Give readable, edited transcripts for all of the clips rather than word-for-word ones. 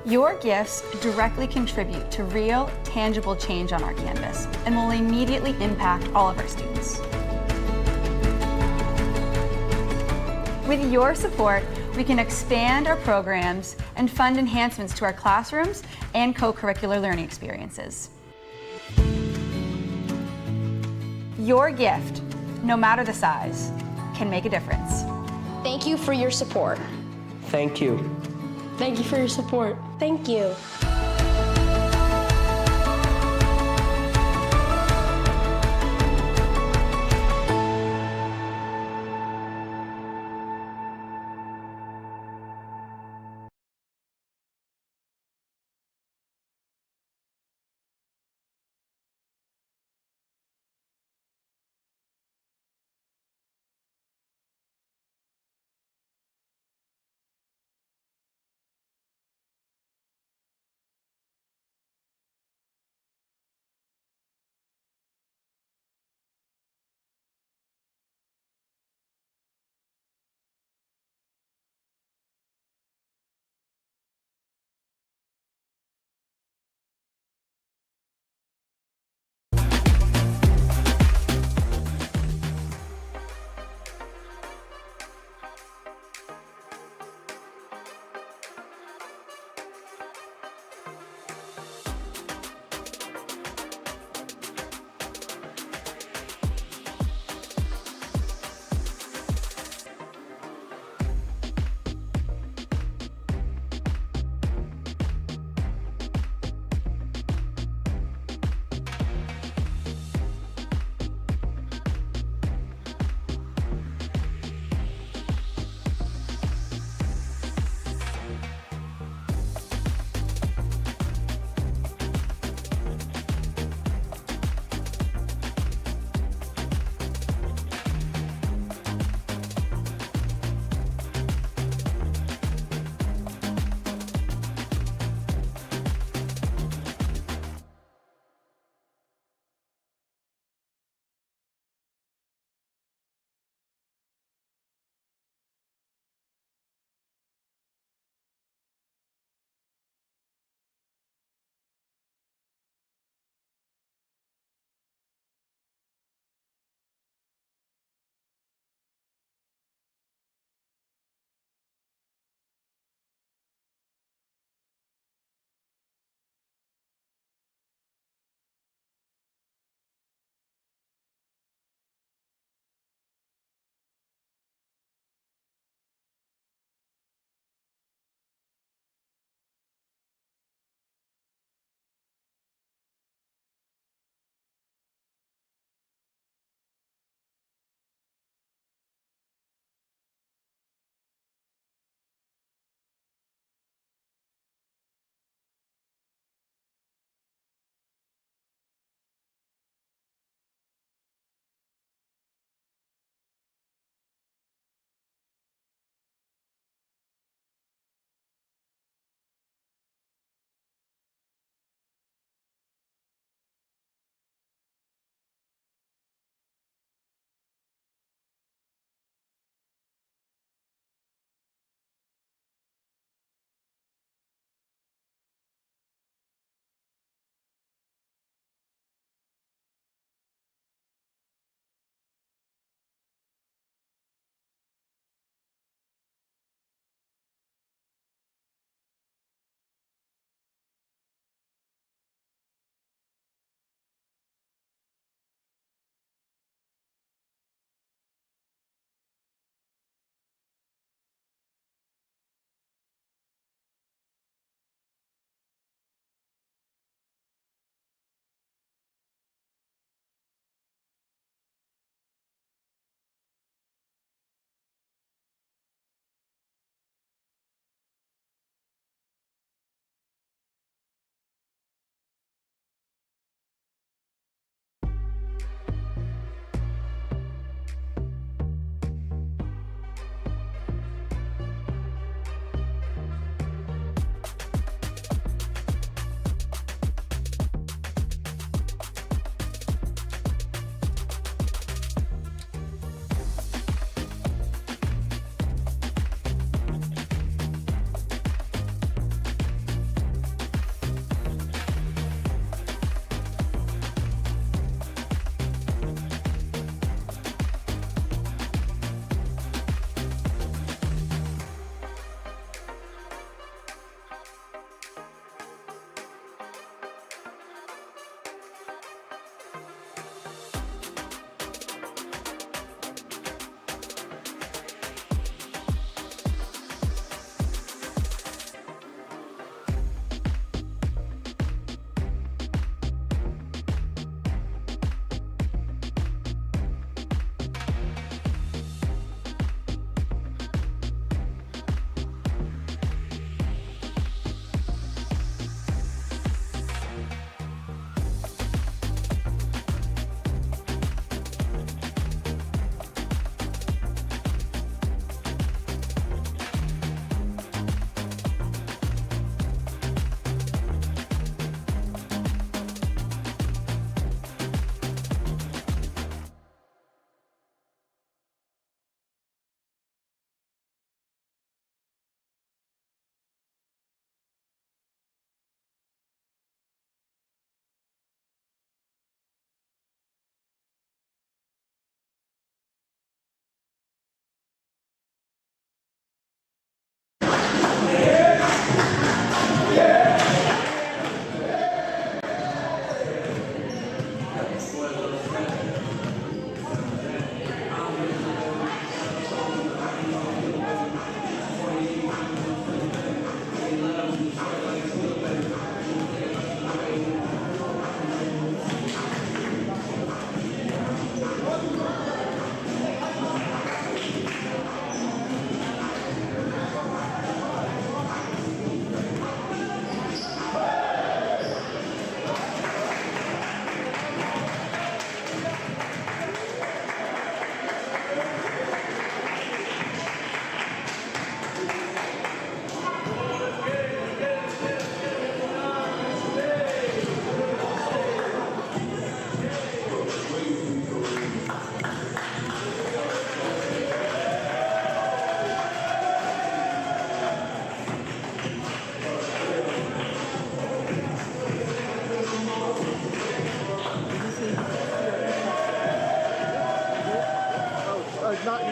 Your gifts directly contribute to real, tangible change on our campus and will immediately impact all of our students. With your support, we can expand our programs and fund enhancements to our classrooms and co-curricular learning experiences. Your gift, no matter the size, can make a difference. Thank you for your support. Thank you. Thank you for your support. Thank you.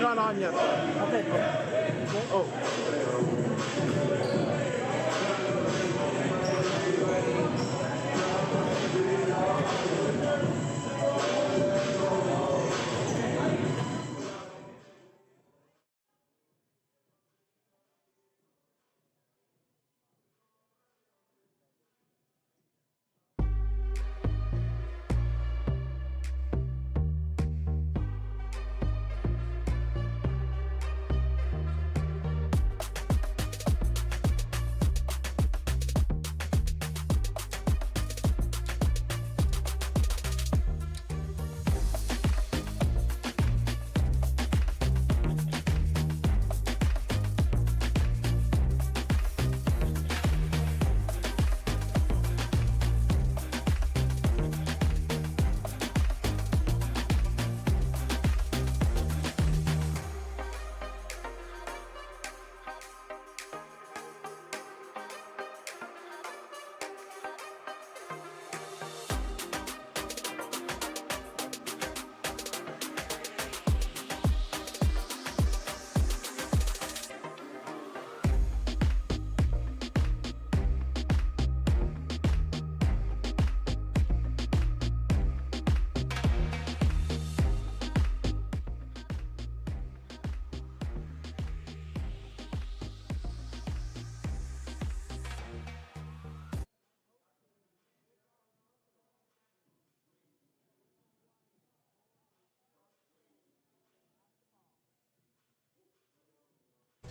not on yet. Okay. Oh.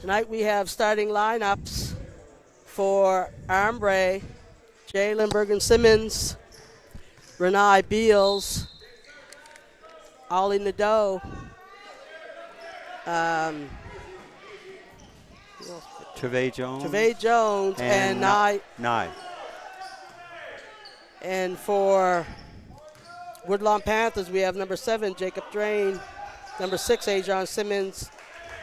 Tonight we have starting lineups for Armbrae, Jalen Bergen-Simmons, Renai Beals, Ollie Nadeau, Trevay Jones, and Nye. And for Woodlawn Panthers, we have number 7, Jacob Drain, number 6, Ajon Simmons,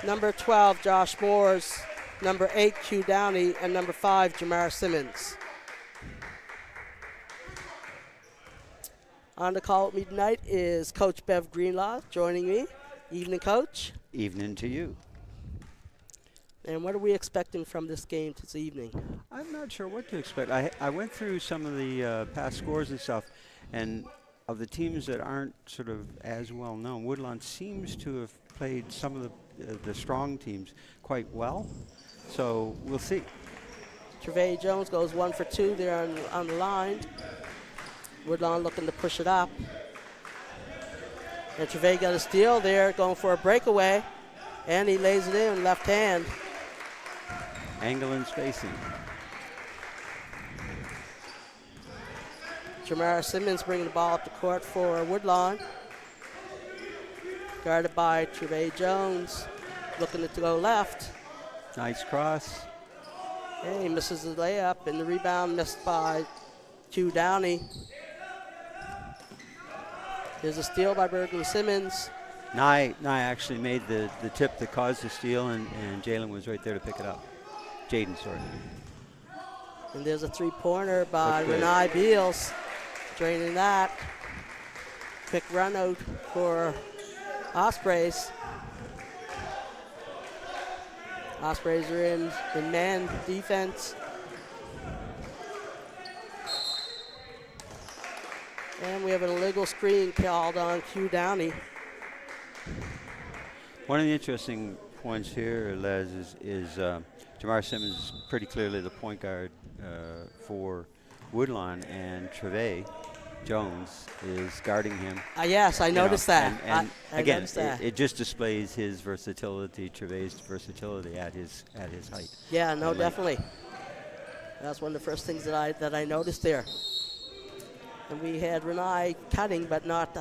number 12, Josh Moores, number 8, Q Downey, and number 5, Jamar Simmons. On the call with me tonight is Coach Bev Greenlaw joining me. Evening, Coach. Evening to you. And what are we expecting from this game this evening? I'm not sure what to expect. I went through some of the past scores and stuff, and of the teams that aren't sort of as well known, Woodlawn seems to have played some of the strong teams quite well. So we'll see. Trevay Jones goes 1 for 2 there on the line. Woodlawn looking to push it up. And Trevay got a steal there, going for a breakaway. And he lays it in left hand. Angle and spacing. Jamar Simmons bringing the ball up the court for Woodlawn. Guarded by Trevay Jones. Looking to go left. Nice cross. And he misses the layup, and the rebound missed by Q Downey. There's a steal by Bergen-Simmons. Nye actually made the tip that caused the steal, and Jalen was right there to pick it up. Jaden, sorry. And there's a three-pointer by Renai Beals, draining that. Quick run out for Ospreys. Ospreys are in man defense. And we have an illegal screen called on Q Downey. One of the interesting points here, Les, is Jamar Simmons is pretty clearly the point guard for Woodlawn, and Trevay Jones is guarding him. Yes, I noticed that. And I again, noticed that. it just displays his versatility, Trevay's versatility at his height. Yeah, no, definitely. That's one of the first things that I noticed there. And we had Renai cutting, but not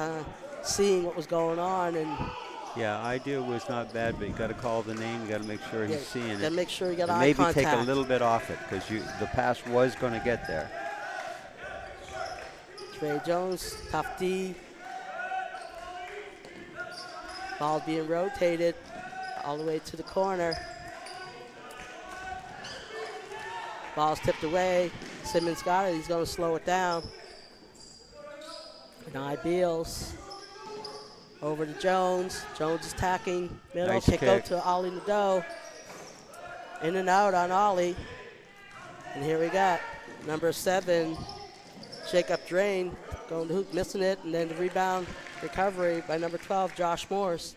seeing what was going on. And yeah, idea was not bad, but you got to call the name. You got to make sure he's seeing it. Got to make sure you got eye maybe contact. Maybe take a little bit off it, because the pass was going to get there. Trey Jones, tough D. Ball being rotated all the way to the corner. Ball's tipped away. Simmons got it. He's going to slow it down. Renai Beals. Over to Jones. Jones is tacking. Middle, Nice kick out kick. to Ollie Nadeau. In and out on Ollie. And here we got number 7, Jacob Drain, going to hoop, missing it, and then the rebound recovery by number 12, Josh Morris.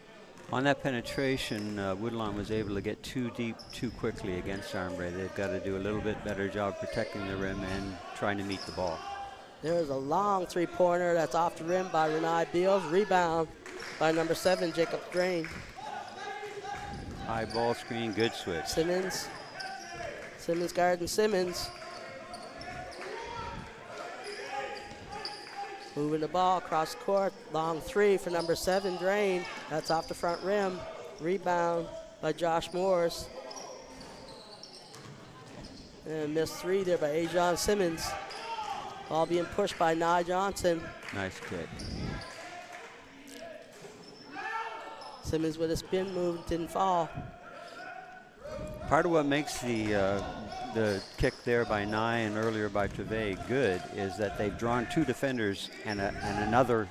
On that penetration, Woodlawn was able to get too deep too quickly against Armbrae. They've got to do a little bit better job protecting the rim and trying to meet the ball. There's a long three-pointer that's off the rim by Renai Beals. Rebound by number 7, Jacob Drain. High ball screen, good switch. Simmons guarding Simmons. Moving the ball across the court. Long three for number 7, Drain. That's off the front rim. Rebound by Josh Morris. And missed three there by Ajon Simmons. Ball being pushed by Nye Johnson. Nice kick. Simmons with a spin move, didn't fall. Part of what makes the kick there by Nye and earlier by Trevay good is that they've drawn 2 defenders and another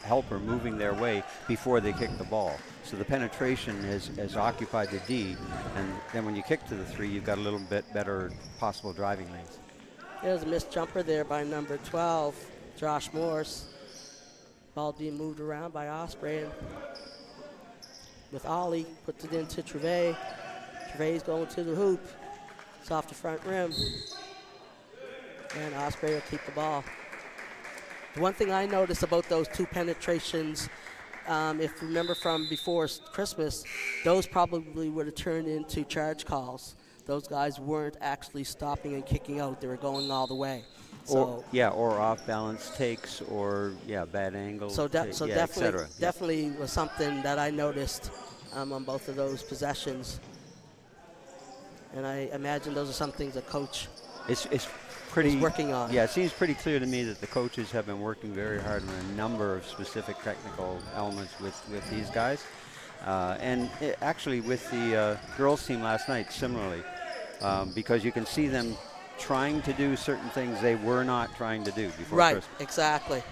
helper moving their way before they kick the ball. So the penetration has occupied the D, and then when you kick to the 3, you've got a little bit better possible driving lanes. There's a missed jumper there by number 12, Josh Morris. Ball being moved around by Ospreay. And with Ollie, puts it into Trevay. Trevay's going to the hoop. It's off the front rim. And Ospreay will keep the ball. The one thing I noticed about those 2 penetrations, if you remember from before Christmas, those probably would have turned into charge calls. Those guys weren't actually stopping and kicking out. They were going all the way. So Or off balance takes, or bad angles. So, etc. definitely was something that I noticed on both of those possessions. And I imagine those are some things that coach It's pretty is working on. Yeah, it seems pretty clear to me that the coaches have been working very hard on a number of specific technical elements with these guys. Actually with the girls team last night, similarly, because you can see them trying to do certain things they were not trying to do before Right, Christmas. exactly.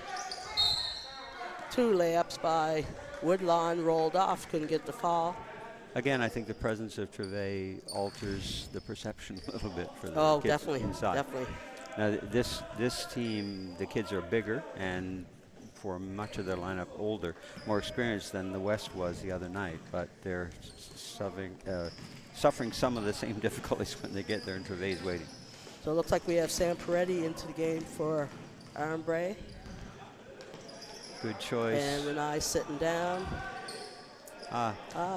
2 layups by Woodlawn, rolled off, couldn't get the fall. Again, I think the presence of Trevay alters the perception a little bit for the Oh, kids definitely, inside. definitely. Now, this team, the kids are bigger and for much of their lineup older, more experienced than the West was the other night, but they're suffering some of the same difficulties when they get there and Trevay's waiting. So it looks like we have Sam Peretti into the game for Armbrae. Good choice. And Renai sitting down.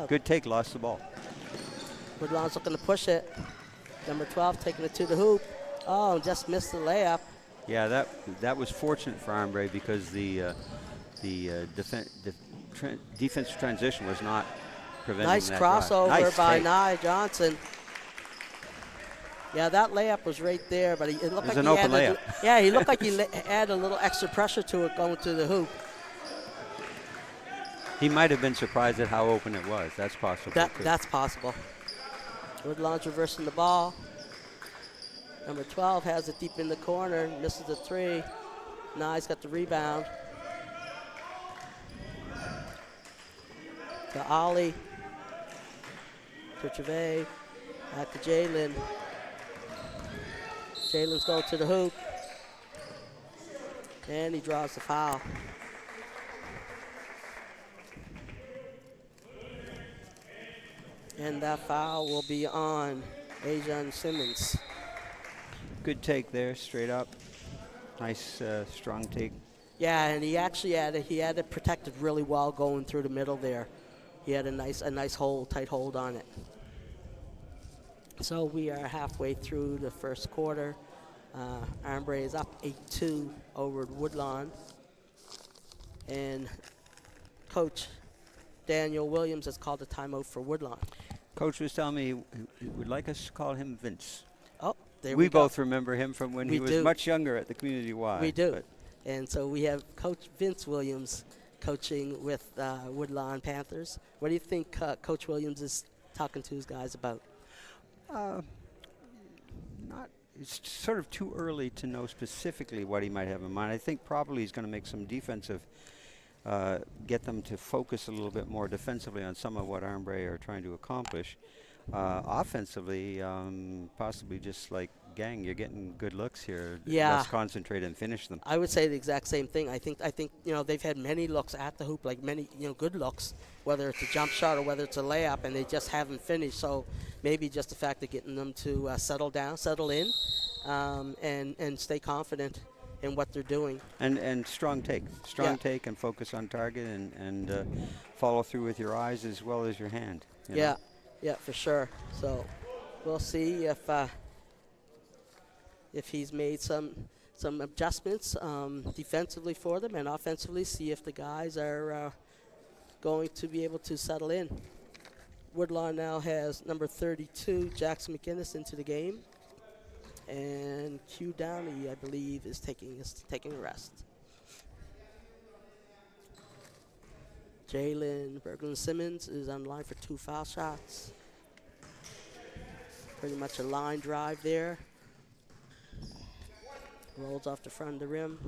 Good take, lost the ball. Woodlawn's looking to push it. Number 12 taking it to the hoop. Oh, just missed the layup. Yeah, that was fortunate for Armbrae because the defense transition was not preventing Nice that crossover drive. Nice by take. Nye Johnson. Yeah, that layup was right there, but it looked It was like an he open layup. Yeah, he looked like he added a little extra pressure to it going to the hoop. He might have been surprised at how open it was. That's possible. That's possible. Woodlawn's reversing the ball. Number 12 has it deep in the corner, misses the 3. Nye's got the rebound. To Ollie. To Trevay. Back to Jalen. Jalen's going to the hoop. And he draws the foul. And that foul will be on Ajon Simmons. Good take there, straight up. Nice, strong take. Yeah, and he actually had it protected really well going through the middle there. He had a nice hold, tight hold on it. So we are halfway through the first quarter. Armbrae is up 8-2 over Woodlawn. And Coach Daniel Williams has called a timeout for Woodlawn. Coach was telling me he would like us to call him Vince. Oh, there we we go. both remember him from when he was much younger at the Community Y. We do. And so we have Coach Vince Williams coaching with Woodlawn Panthers. What do you think Coach Williams is talking to his guys about? It's sort of too early to know specifically what he might have in mind. I think probably he's going to make some defensive get them to focus a little bit more defensively on some of what Armbrae are trying to accomplish. Offensively, possibly just like, gang, you're getting good looks here. Yeah. Let's concentrate and finish them. I would say the exact same thing. I think they've had many looks at the hoop, like many good looks, whether it's a jump shot or whether it's a layup, and they just haven't finished. So maybe just the fact of getting them to settle in, and stay confident in what they're doing. And strong take. Take and focus on target and follow through with your eyes as well as your hand. You know? Yeah, for sure. So we'll see if he's made some adjustments defensively for them, and offensively see if the guys are going to be able to settle in. Woodlawn now has number 32, Jackson McInnes, into the game. And Q Downey, I believe, is taking a rest. Jalen Berglund-Simmons is on the line for 2 foul shots. Pretty much a line drive there. Rolls off the front of the rim.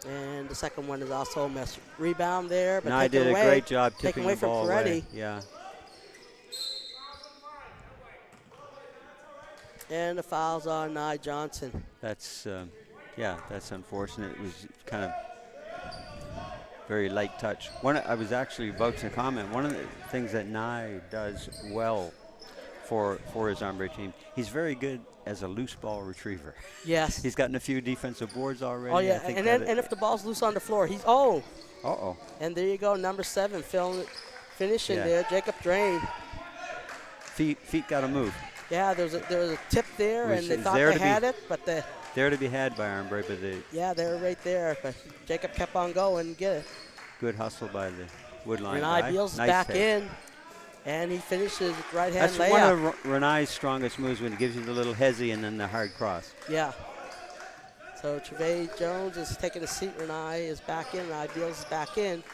And the second one is also a miss. Rebound there, but No, I did a great job tipping the ball away. Yeah. And the foul's on Nye Johnson. That's that's unfortunate. It was kind of very light touch. I was actually about to comment. One of the things that Nye does well for his Armbrae team, he's very good as a loose ball retriever. Yes. He's gotten a few defensive boards already. Oh yeah, and if the ball's loose on the floor, he's Uh-oh. And there you go, number 7 finishing there, Jacob Drain. Feet got to move. Yeah, there was a tip there, and they thought they had it, but there to be had by Armbrae, but they were right there. But Jacob kept on going and get it. Good hustle by the Woodline Renai guy. Beals Nice back take. in, and he finishes right-hand layup. That's one of Renai's strongest moves, when he gives you the little hezzy and then the hard cross. Yeah. So Trevay Jones is taking a seat. Renai is back in. Renai Beals is back in.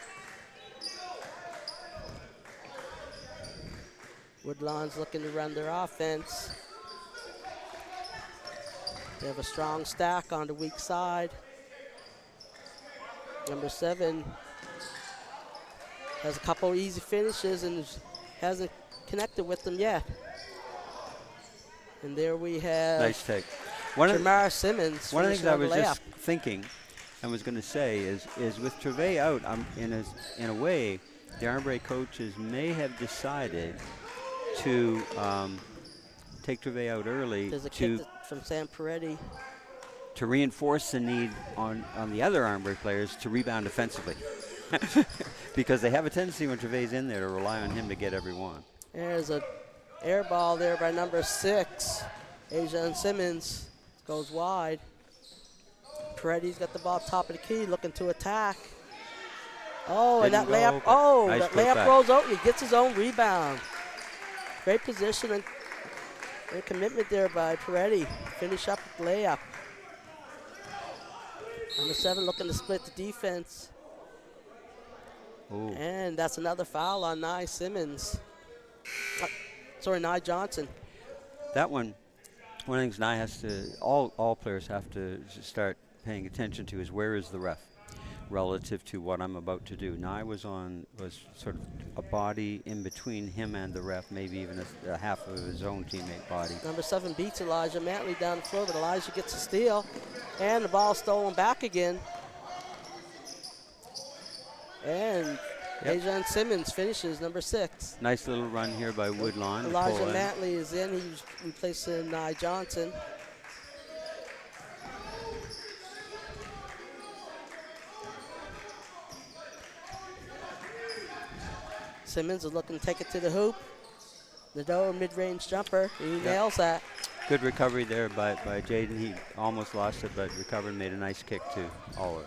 Woodlawn's looking to run their offense. They have a strong stack on the weak side. Number 7 has a couple easy finishes and hasn't connected with them yet. And there we have Nice take. Jamar Simmons. One of the things I was just thinking and was going to say is with Trevay out, in a way, the Armbrae coaches may have decided to take Trevay out early. There's a kick from Sam Peretti. To reinforce the need on the other Armbrae players to rebound defensively. Because they have a tendency when Trevay's in there to rely on him to get every one. There's a air ball there by number 6. Ajan Simmons goes wide. Peretti's got the ball top of the key, looking to attack. Oh, and that layup, Nice that layup rolls out and he gets his own rebound. Great position and commitment there by Peretti. Finish up with the layup. Number 7 looking to split the defense. Ooh. And that's another foul on Nye Simmons. Nye Johnson. That one of the things Nye has to, all players have to start paying attention to is, where is the ref relative to what I'm about to do. Nye was sort of a body in between him and the ref, maybe even a half of his own teammate body. Number 7 beats Elijah Mantley down the floor, but Elijah gets a steal. And the ball stolen back again. And Ajan Simmons finishes number 6. Nice little run here by Woodlawn. Elijah Mantley is in. He's replacing Nye Johnson. Simmons is looking to take it to the hoop. Nadeau, mid-range jumper. He nails that. Good recovery there by Jaden. He almost lost it, but recovered and made a nice kick to Oliver.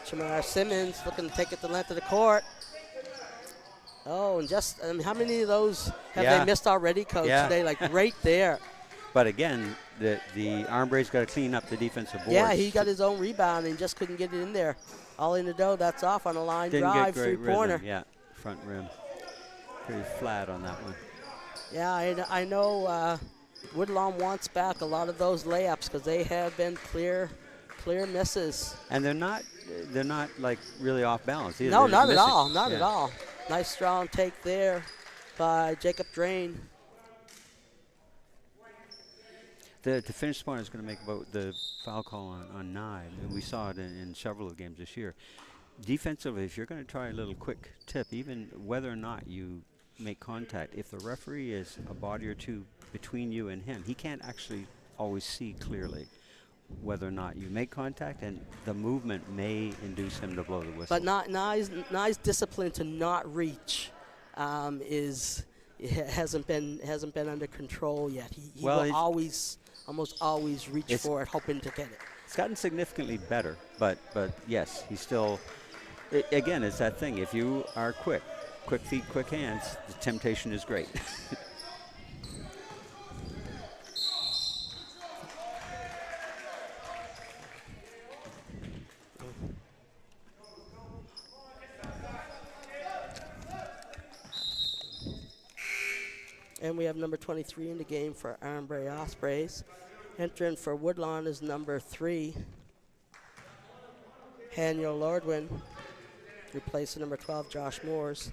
Jamar Simmons looking to take it the length of the court. Oh, and how many of those have they missed already, Coach? Today, like right there. But again, the Armbrae's got to clean up the defensive boards. Yeah, he got his own rebound and just couldn't get it in there. Ollie Nadeau, that's off on a line Didn't drive, get great three-pointer. rhythm. Yeah, front rim. Pretty flat on that one. Yeah, I know Woodlawn wants back a lot of those layups because they have been clear misses. And they're not like really off balance either. No, They're just not at missing. all. Not Yeah. at all. Nice strong take there by Jacob Drain. The finish point is going to make about the foul call on Nye. And we saw it in several of the games this year. Defensively, if you're going to try a little quick tip, even whether or not you make contact, if the referee is a body or two between you and him, he can't actually always see clearly whether or not you make contact, and the movement may induce him to blow the whistle. But Nye's discipline to not reach hasn't been under control yet. He will almost always reach for it, hoping to get it. It's gotten significantly better, but yes, he's still. Again, it's that thing. If you are quick feet, quick hands, the temptation is great. And we have number 23 in the game for Armbrae Ospreys. Entering for Woodlawn is number 3, Haniel Lordwin, replacing number 12, Josh Moores.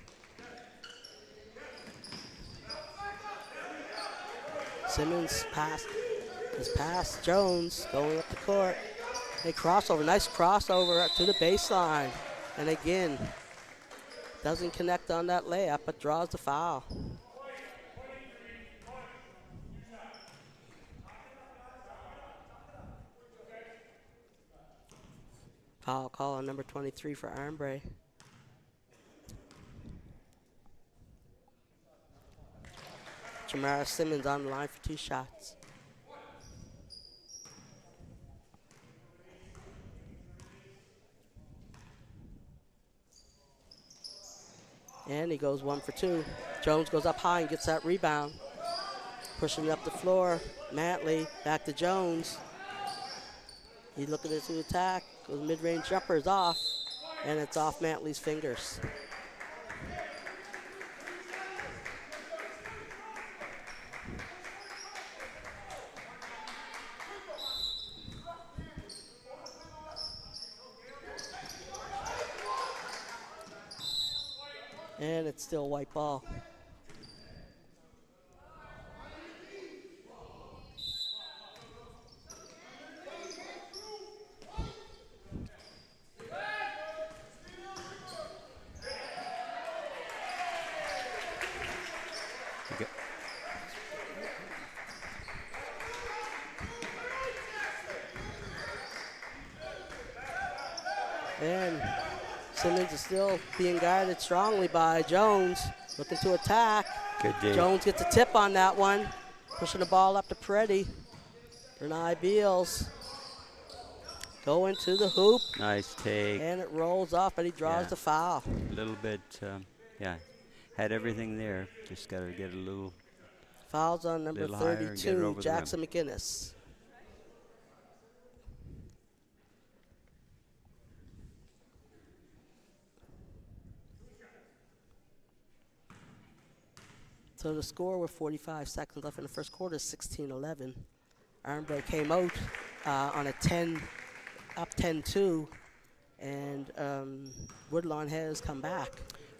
Simmons is past Jones, going up the court. A crossover, nice crossover up to the baseline. And again, doesn't connect on that layup, but draws the foul. Foul call on number 23 for Armbrae. Jamara Simmons on the line for 2 shots. And he goes 1 for 2. Jones goes up high and gets that rebound. Pushing up the floor, Matley back to Jones. He's looking to attack. Goes mid-range jumper is off, and it's off Matley's fingers. And it's still white ball. And Simmons is still being guarded strongly by Jones, looking to attack. Good D. Jones gets a tip on that one, pushing the ball up to Peretti. Bernai Beals going to the hoop. Nice take. And it rolls off, but he draws the foul. A little bit, had everything there. Just got to get a little. Fouls on number Little higher and get it 32, over the Jackson McInnes. So the score with 45 seconds left in the first quarter is 16-11. Armbrae came out on a 10-2, and Woodlawn has come back.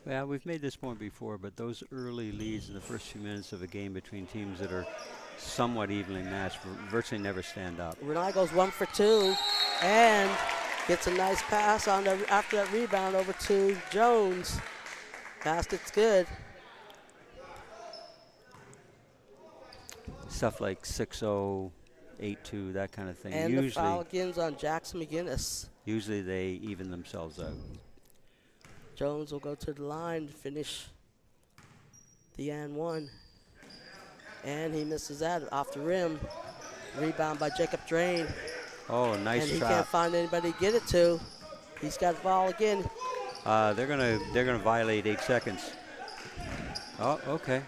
Well, we've made this point before, but those early leads in the first few minutes of a game between teams that are somewhat evenly matched virtually never stand up. Renai goes 1 for 2 and gets a nice pass on after that rebound over to Jones. Basket's good. Stuff like 6-0, 8-2, that kind of thing. And the foul again's on Jackson McInnes. Usually they even themselves out. Jones will go to the line to finish the and 1. And he misses that off the rim. Rebound by Jacob Drain. Oh, nice and he trap. can't find anybody to get it to. He's got the ball again. They're gonna violate 8 seconds. Oh, okay.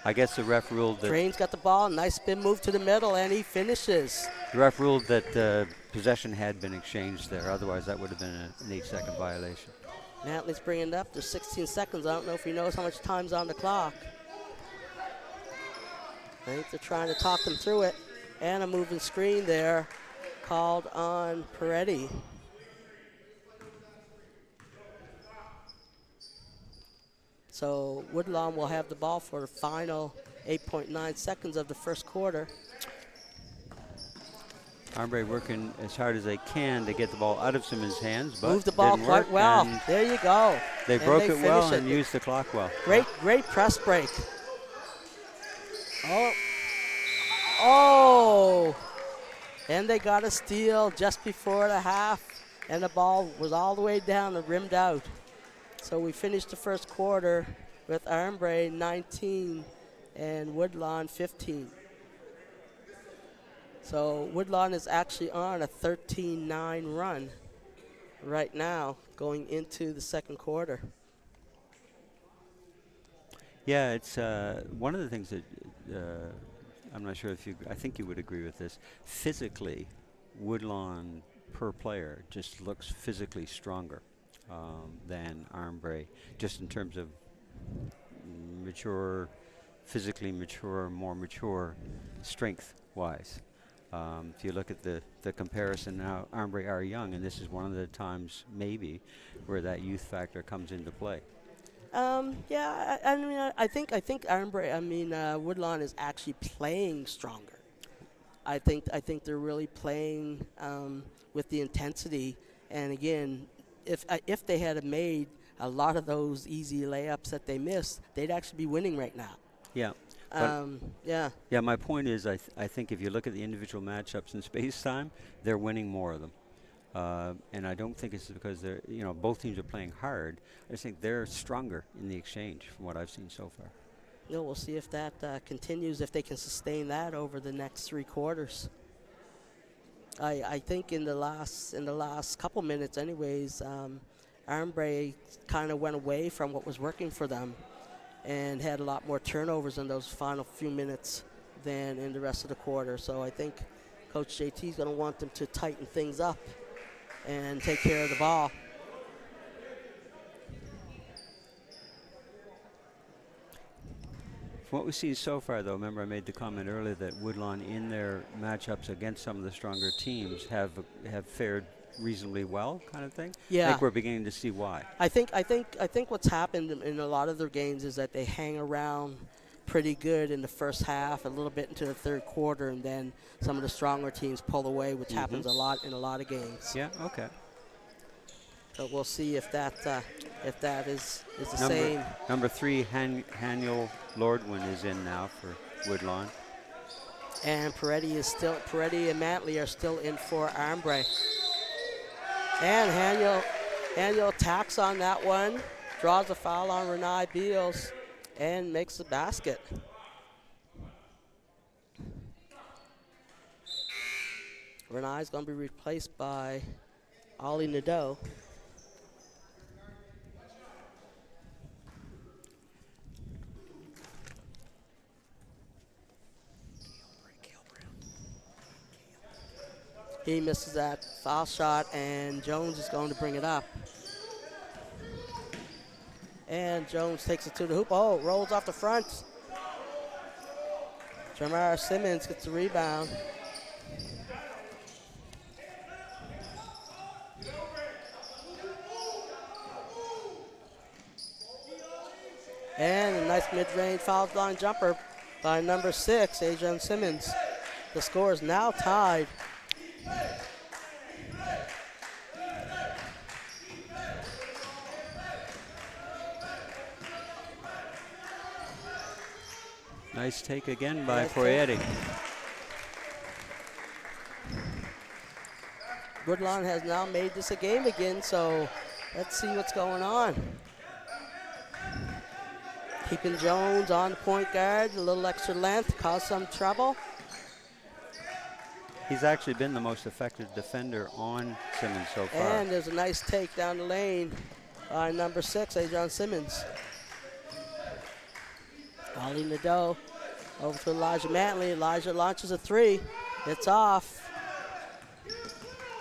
I guess the ref ruled that. Drain's got the ball. Nice spin move to the middle, and he finishes. The ref ruled that possession had been exchanged there. Otherwise, that would have been an 8-second violation. Matley's bringing it up. There's 16 seconds. I don't know if he knows how much time's on the clock. I think they're trying to talk them through it. And a moving screen there called on Peretti. So Woodlawn will have the ball for the final 8.9 seconds of the first quarter. Arbre working as hard as they can to get the ball out of Simmons' hands, but move the ball didn't quite work, well. and There you go. they And broke they it well finish and used the clock well. Great press break. Oh. And they got a steal just before the half, and the ball was all the way down and rimmed out. So we finished the first quarter with Armbrae 19 and Woodlawn 15. So Woodlawn is actually on a 13-9 run right now going into the second quarter. Yeah, it's one of the things that I'm not sure if I think you would agree with this. Physically, Woodlawn per player just looks physically stronger than Armbrae, just in terms of physically mature, more mature strength-wise. If you look at the comparison now, Armbrae are young, and this is one of the times maybe where that youth factor comes into play. Yeah, I think Armbrae, Woodlawn is actually playing stronger. I think they're really playing with the intensity. And again, if they had made a lot of those easy layups that they missed, they'd actually be winning right now. Yeah. Yeah. Yeah, my point is I think if you look at the individual matchups in space-time, they're winning more of them. And I don't think it's because they're, both teams are playing hard. I just think they're stronger in the exchange from what I've seen so far. We'll see if that continues, if they can sustain that over the next three quarters. I think in the last couple minutes anyways, Armbrae kind of went away from what was working for them and had a lot more turnovers in those final few minutes than in the rest of the quarter. So I think Coach JT is going to want them to tighten things up and take care of the ball. From what we've seen so far, though, remember I made the comment earlier that Woodlawn in their matchups against some of the stronger teams have fared reasonably well, kind of thing. Yeah. I think we're beginning to see why. I think what's happened in a lot of their games is that they hang around pretty good in the first half, a little bit into the third quarter, and then some of the stronger teams pull away, which happens a lot in a lot of games. Yeah. Okay. But we'll see if that is the same. Number 3, Haniel Lordwin is in now for Woodlawn. And Peretti and Mantley are still in for Armbrae. And Haniel attacks on that one, draws a foul on Renai Beals, and makes the basket. Renai's going to be replaced by Ollie Nadeau. He misses that foul shot, and Jones is going to bring it up. And Jones takes it to the hoop. Oh, rolls off the front. Jamar Simmons gets the rebound. And a nice mid-range foul line jumper by number 6, Adrian Simmons. The score is now tied. Nice take again by Poietti. Woodlawn has now made this a game again, so let's see what's going on. Keeping Jones on the point guard, a little extra length, caused some trouble. He's actually been the most effective defender on Simmons so far. And there's a nice take down the lane by number 6, Adrian Simmons. Ollie Nadeau over to Elijah Mantley. Elijah launches a 3. It's off.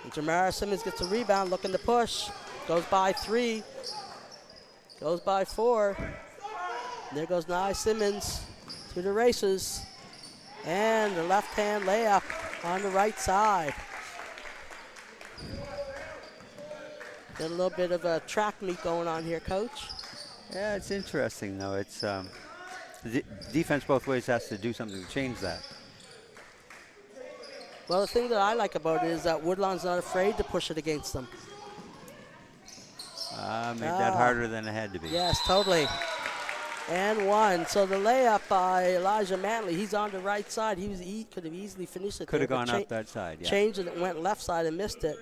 And Jamar Simmons gets a rebound, looking to push. Goes by 3. Goes by 4. And there goes Nye Simmons to the races. And the left-hand layup on the right side. Got a little bit of a track meet going on here, Coach. Yeah, it's interesting, though. It's the defense both ways has to do something to change that. Well, the thing that I like about it is that Woodlawn's not afraid to push it against them. Made that harder than it had to be. Yes, totally. And one. So the layup by Elijah Manley, he's on the right side. He could have easily finished it. Could have there, but gone up that side, yeah. Changed it and went left side and missed it.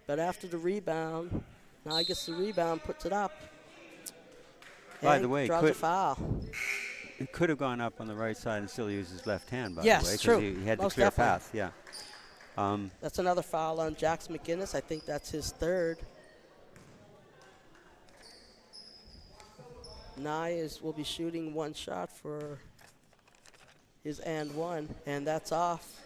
But after the rebound, now I guess the rebound puts it up. By the way, draws a foul. It could have gone up on the right side and still used his left hand, by Yes, the way. 'Cause true. He had the Most clear definitely. path, yeah. That's another foul on Jackson McGinnis. I think that's his third. Nye will be shooting one shot for his and one, and that's off.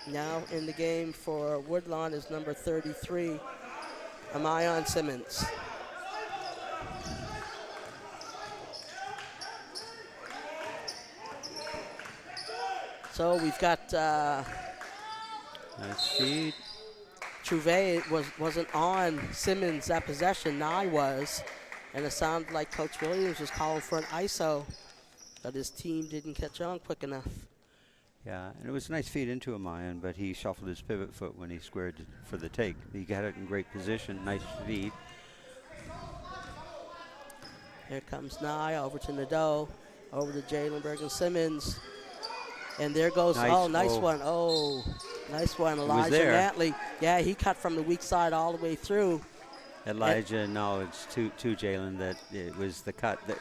Now in the game for Woodlawn is number 33, Amayon Simmons. So we've got Nice feed. Trouvé wasn't on Simmons that possession. Nye was. And it sounded like Coach Williams was calling for an ISO, but his team didn't catch on quick enough. Yeah, and it was a nice feed into Amayan, but he shuffled his pivot foot when he squared for the take. He got it in great position. Nice feed. Here comes Nye over to Nadeau, over to Jalen and Simmons. And there goes, nice one. Oh, nice one, Elijah Mantley. Yeah, he cut from the weak side all the way through. Elijah acknowledged to Jalen that it was the cut that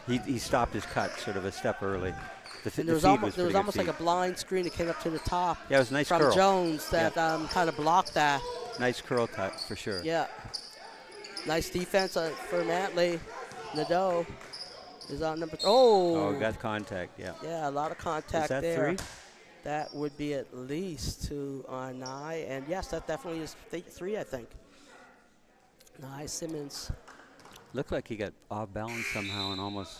he stopped his cut sort of a step early. There was almost like a blind screen that came up to the top. Yeah, it was a nice from curl. Jones that kind of blocked that. Nice curl cut for sure. Yeah. Nice defense for Mantley. Nadeau is on number. Oh, got contact. Yeah. Yeah, a lot of contact is that there. 3? That would be at least 2 on Nye, and yes, that definitely is 3, I think. Nye Simmons. Looked like he got off balance somehow and almost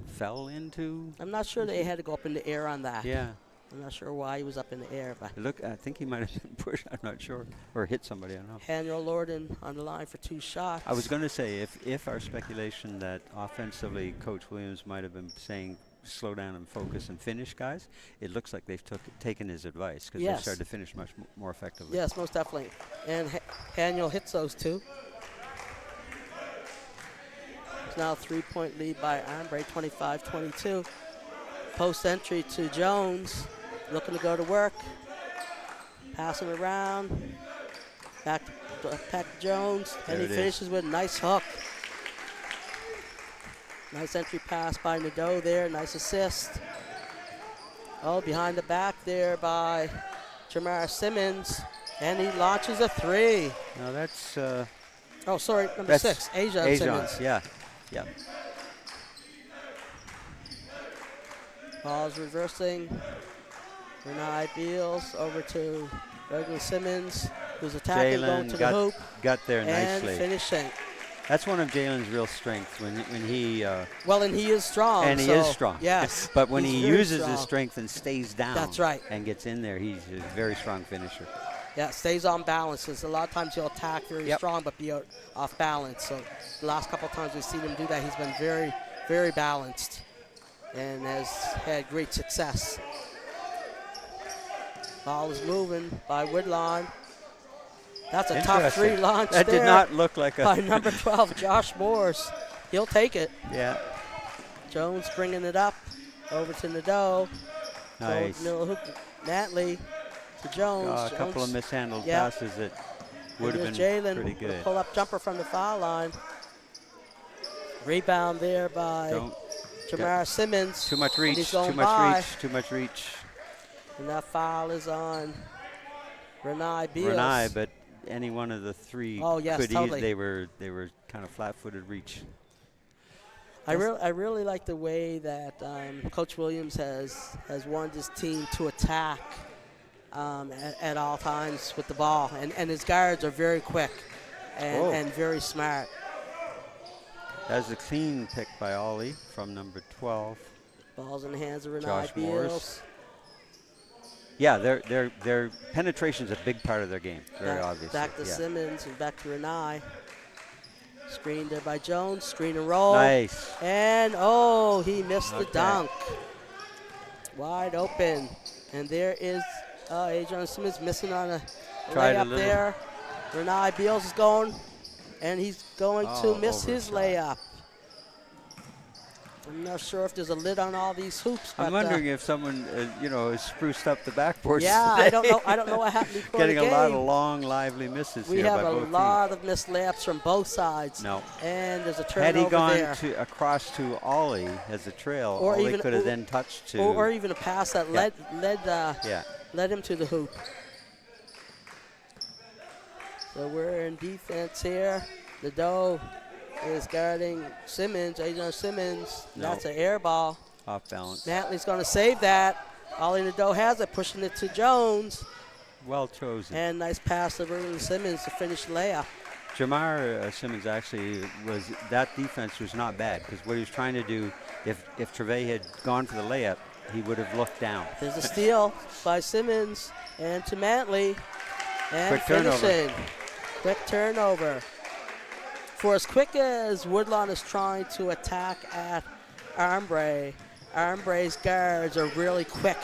fell into. I'm not sure they had to go up in the air on that. Yeah. I'm not sure why he was up in the air, but. Look, I think he might have been pushed. I'm not sure, or hit somebody. I don't know. Daniel Lorden on the line for 2 shots. I was going to say if our speculation that offensively Coach Williams might have been saying slow down and focus and finish, guys, it looks like they've taken his advice because they started to finish much more effectively. Yes, most definitely. And Daniel hits those 2. It's now a 3-point lead by Armbrae, 25-22. Post entry to Jones, looking to go to work. Passing around. Back to Jones, and he finishes with a nice hook. Nice entry pass by Nadeau there, nice assist. Oh, behind the back there by Jamar Simmons, and he launches a 3. Now that's. Number 6, Ajon Simmons. Yeah. Ball's reversing. Renai Beals over to Regan Simmons, who's attacking, going to the hoop. Got there and nicely. Finishing. That's one of Jalen's real strengths when he. Well, and he is strong. And he is strong. Yes. But when he uses strong. his strength and stays down. That's right. And gets in there, he's a very strong finisher. Yeah, stays on balance. Because a lot of times he'll attack very strong, but be off balance. So the last couple of times we've seen him do that, he's been very, very balanced and has had great success. Ball is moving by Woodlawn. That's a top 3 launch That there did not look like a. by number 12, Josh Morse. He'll take it. Yeah. Jones bringing it up over to Nadeau. Nice. Middle hook, Natley to Jones. A couple of mishandled Yeah. passes that would have been Jalen pretty good. Pull up jumper from the foul line. Rebound there by Jamar Simmons. Too much reach. He's going Too much by. reach. Too much reach. And that foul is on Renai Beals. Renai, but any one of the 3 Oh, yes, could totally. they were kind of flat-footed reach. I really like the way that Coach Williams has wanted his team to attack at all times with the ball, and his guards are very quick and very smart. That was a clean pick by Ollie from number 12. Ball's in the hands of Renai Josh Beals. Morris. Yeah, their penetration's a big part of their game, very obviously. Back to yeah. Simmons and back to Renai. Screen there by Jones. Screen and roll. Nice. And, oh, he missed the Okay. dunk. Wide open. And there is Adrian Simmons missing on a Tried a layup little. there. Renai Beals is going, and he's going to miss his overshot. layup. I'm not sure if there's a lid on all these hoops. I'm but, wondering if someone, has spruced up the backboards. Yeah, today. I don't know what happened before Getting the a lot of game. long, lively misses We here have by a both lot teams. of missed layups from both sides. No. And there's a Had turnover he gone there. across to Ollie as a trail, Or Ollie even- could have or- then touched to. Or even a pass that Yeah. led yeah. him to the hoop. So we're in defense here. Nadeau is guarding Simmons, Adrian Simmons. No. That's an air ball. Off balance. Natalie's going to save that. Ollie Nadeau has it, pushing it to Jones. Well chosen. And nice pass to Vernon Simmons to finish the layup. Jamar Simmons actually that defense was not bad because what he was trying to do, if Trevay had gone for the layup, he would have looked down. There's a steal by Simmons and to Mantley. And Quick turnover. finishing. Quick turnover. For as quick as Woodlawn is trying to attack at Armbrae, Armbrae's guards are really quick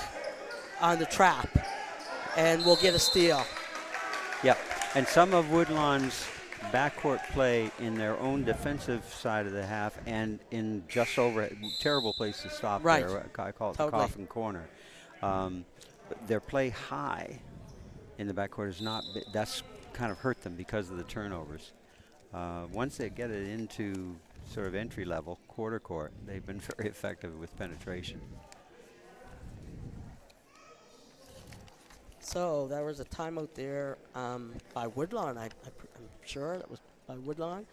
on the trap and will get a steal. Yep. And some of Woodlawn's backcourt play in their own defensive side of the half and in just over terrible place to stop Right. there. I call it Totally. the coffin corner. Their play high in the backcourt is not. That's kind of hurt them because of the turnovers. Once they get it into sort of entry level quarter court, they've been very effective with penetration. So there was a timeout there by Woodlawn. I'm sure that was by Woodlawn.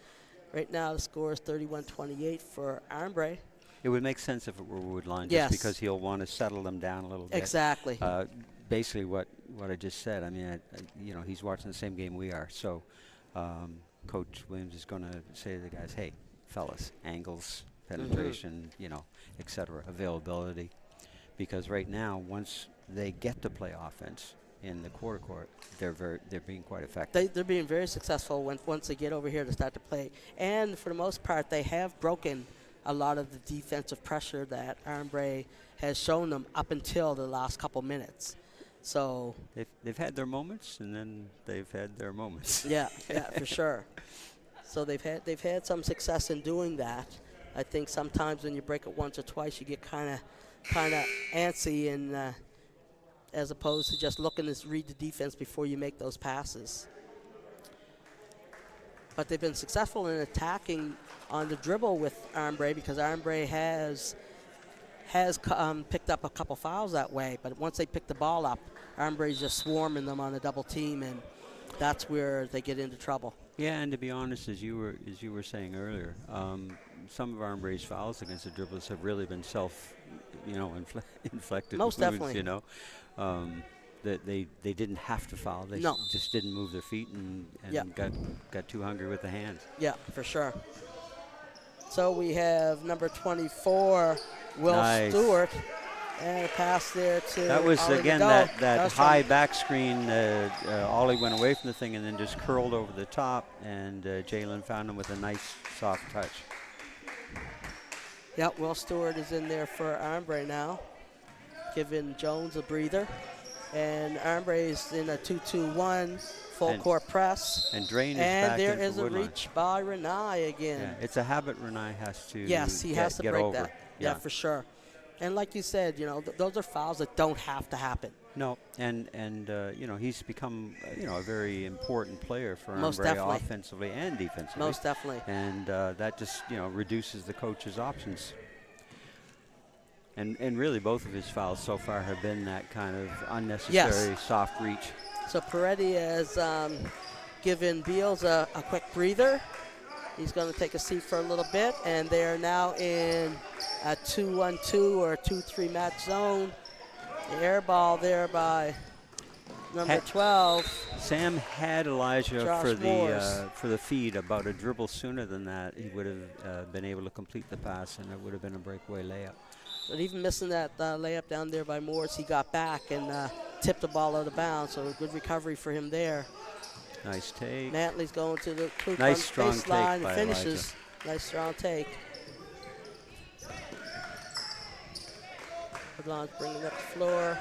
Right now the score is 31-28 for Armbrae. It would make sense if it were Woodlawn, Yes. just because he'll want to settle them down a little bit. Exactly. Basically, what I just said. I mean, he's watching the same game we are. So, Coach Williams is going to say to the guys, "Hey, fellas, angles, penetration, et cetera, availability." Because right now, once they get to play offense in the quarter court, they're being quite effective. They're being very successful once they get over here to start to play. And for the most part, they have broken a lot of the defensive pressure that Armbrae has shown them up until the last couple minutes. So They've had their moments, and then they've had their moments. yeah, for sure. So they've had some success in doing that. I think sometimes when you break it once or twice, you get kind of antsy, and as opposed to just looking to read the defense before you make those passes. But they've been successful in attacking on the dribble with Armbrae because Armbrae has picked up a couple fouls that way. But once they pick the ball up, Armbrae's just swarming them on a double team, and that's where they get into trouble. Yeah, and to be honest, as you were saying earlier, some of Armbrae's fouls against the dribblers have really been inflected. Most wounds, definitely. That they didn't have to foul. They No. just didn't move their feet and Yeah. got too hungry with the hands. Yeah, for sure. So we have number 24, Will Nice. Stewart, and a pass there to That was Ollie again Nadeau. that was high from- back screen. Ollie went away from the thing and then just curled over the top, and Jalen found him with a nice soft touch. Yep, Will Stewart is in there for Armbrae now, giving Jones a breather. And Armbrae is in a 2-2-1 full And- court press. And Drain is And back there in is for a Woodlawn. reach by Renai again. Yeah, it's a habit Renai has to. Yes, he has to get break over. that. Yeah, for sure. And like you said, those are fouls that don't have to happen. No, and he's become a very important player for Most Armbrae definitely. offensively and defensively. Most definitely. And that just reduces the coach's options. And really, both of his fouls so far have been that kind of unnecessary soft reach. So Peretti has given Beals a quick breather. He's going to take a seat for a little bit, and they are now in a 2-1-2 or 2-3 match zone. The air ball there by number 12. Sam had Elijah Josh for the feed about a dribble sooner than that. He would have been able to complete the pass, and it would have been a breakaway layup. But even missing that layup down there by Morris, he got back and tipped the ball out of bounds. So a good recovery for him there. Nice take. Mantley's going to the hoop Nice on strong baseline take and by finishes. Nice strong take. Woodlawn's bringing up the floor.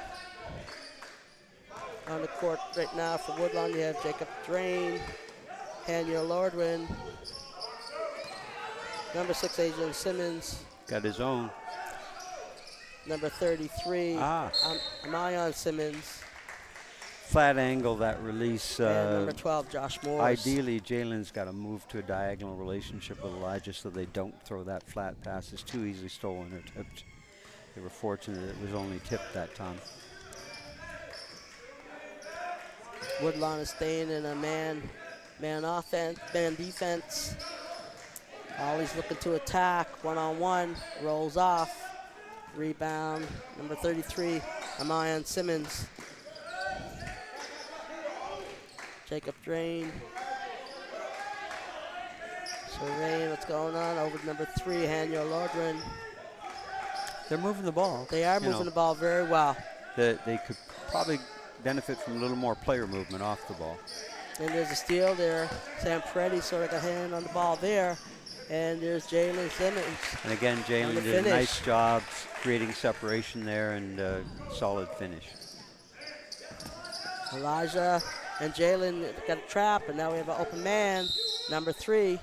On the court right now for Woodlawn, you have Jacob Drain, Haniel Lordwin, number 6, Adrian Simmons, Got his own. number 33, Amayon Simmons, Flat angle, that release. and number 12, Josh Morris. Ideally, Jalen's got to move to a diagonal relationship with Elijah so they don't throw that flat pass. It's too easily stolen or tipped. They were fortunate it was only tipped that time. Woodlawn is staying in a man defense. Ollie's looking to attack, one-on-one, rolls off. Rebound, number 33, Amayan Simmons. Jacob Drain. Rain, what's going on? Over to number 3, Haniel Lordgren. They're moving the ball. They are moving the ball very well. They could probably benefit from a little more player movement off the ball. And there's a steal there. Sam Peretti sort of got a hand on the ball there. And there's Jalen Simmons. And again, Jalen did a nice job creating separation there and solid finish. Elijah and Jalen got a trap, and now we have an open man, number 3.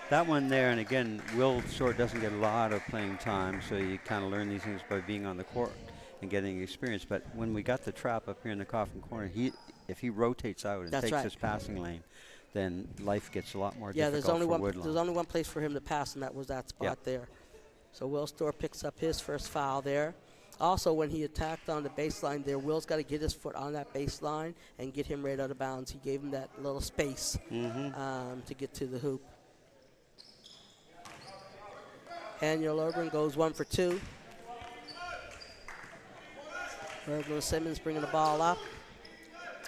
That one there, and again, Will Sort doesn't get a lot of playing time, so you kind of learn these things by being on the court and getting experience. But when we got the trap up here in the coffin corner, if he rotates out and takes his passing lane, then life gets a lot more difficult for Woodlawn. There's only one place for him to pass, and that was that spot there. So Will Storr picks up his first foul there. Also, when he attacked on the baseline there, Will's got to get his foot on that baseline and get him right out of bounds. He gave him that little space to get to the hoop. Haniel Lordgren goes 1 for 2. Berglund Simmons bringing the ball up.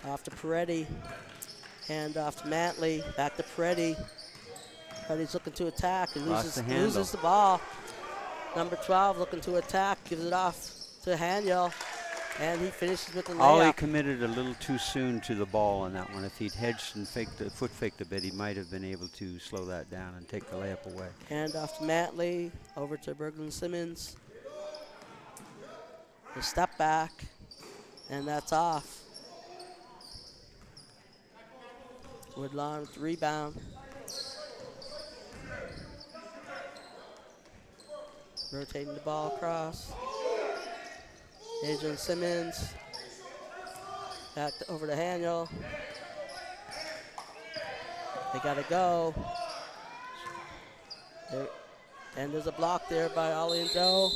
Off to Peretti. Hand off to Mantley. Back to Peretti. Peretti's looking to attack and loses the ball. Number 12 looking to attack. Gives it off to Haniel. And he finishes with the layup. Ollie committed a little too soon to the ball on that one. If he'd hedged and foot faked a bit, he might have been able to slow that down and take the layup away. Hand off to Mantley. Over to Berglund Simmons. A step back. And that's off. Woodlawn with the rebound. Rotating the ball across. Adrian Simmons. Back over to Haniel. They got to go. And there's a block there by Ollie and Joe.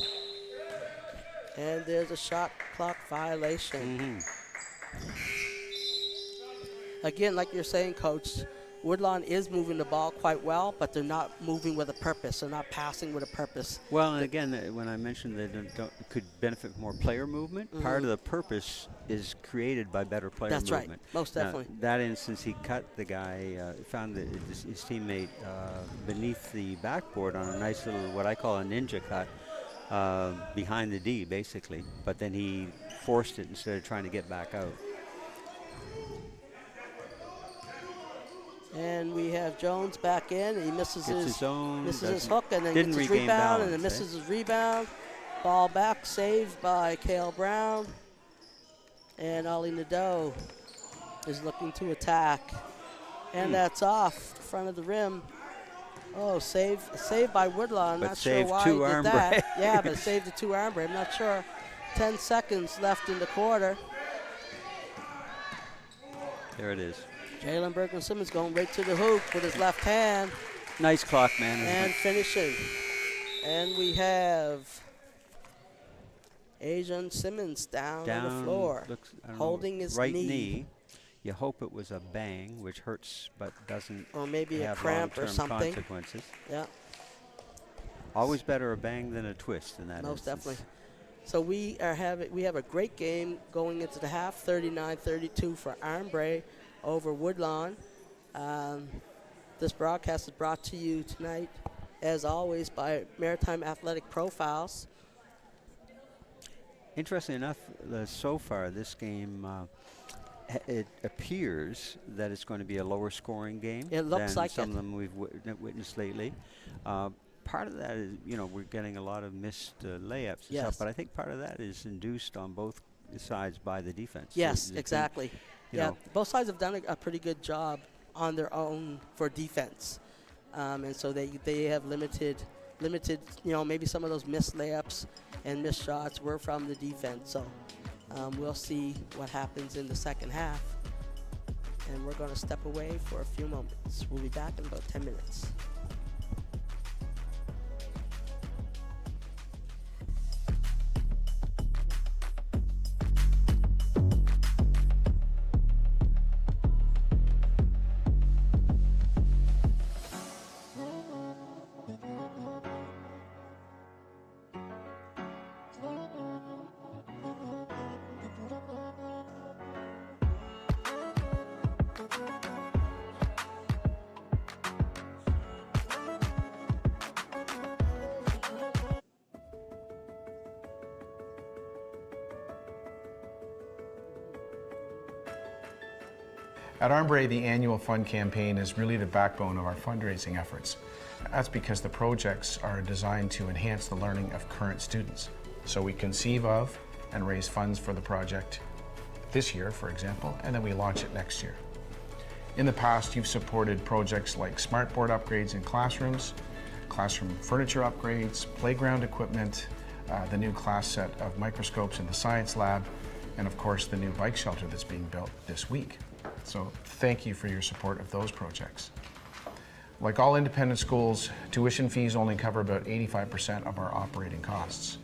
And there's a shot clock violation. Again, like you're saying, Coach, Woodlawn is moving the ball quite well, but they're not moving with a purpose. They're not passing with a purpose. Well, and again, when I mentioned that could benefit from more player movement, part of the purpose is created by better player movement. That's right, most definitely. That instance, he cut the guy, found his teammate beneath the backboard on a nice little, what I call a ninja cut, behind the D, basically. But then he forced it instead of trying to get back out. And we have Jones back in. He misses his hook and then didn't gets his regain rebound balance, and then misses his rebound. Ball back, saved by Cale Brown. And Ollie Nadeau is looking to attack. And that's off front of the rim. Oh, saved by Woodlawn. But not sure why he did Armbrae. that. Yeah, but saved it to Armbrae. I'm not sure. 10 seconds left in the quarter. There it is. Jalen Berglund Simmons going right to the hoop with his left hand. Nice clock management. And finishing. And we have Adrian Simmons down on the floor, holding his right knee. You hope it was a bang, which hurts but doesn't or maybe have a cramp or something. Consequences. Yeah. Always better a bang than a twist in that Most instance. definitely. So we have a great game going into the half, 39-32 for Armbrae over Woodlawn. This broadcast is brought to you tonight, as always, by Maritime Athletic Profiles. Interestingly enough, so far this game, it appears that it's going to be a lower scoring game It looks than like some it. of them we've witnessed lately. Part of that is, we're getting a lot of missed layups and Yes. stuff, but I think part of that is induced on both sides by the defense. Yes, The team, exactly. you Yeah, know, both sides have done a pretty good job on their own for defense, and so they have limited. Maybe some of those missed layups and missed shots were from the defense. So we'll see what happens in the second half, and we're going to step away for a few moments. We'll be back in about 10 minutes. At Armbrae, the annual fund campaign is really the backbone of our fundraising efforts. That's because the projects are designed to enhance the learning of current students. So we conceive of and raise funds for the project this year, for example, and then we launch it next year. In the past, you've supported projects like smartboard upgrades in classrooms, classroom furniture upgrades, playground equipment, the new class set of microscopes in the science lab, and of course the new bike shelter that's being built this week. So thank you for your support of those projects. Like all independent schools, tuition fees only cover about 85% of our operating costs.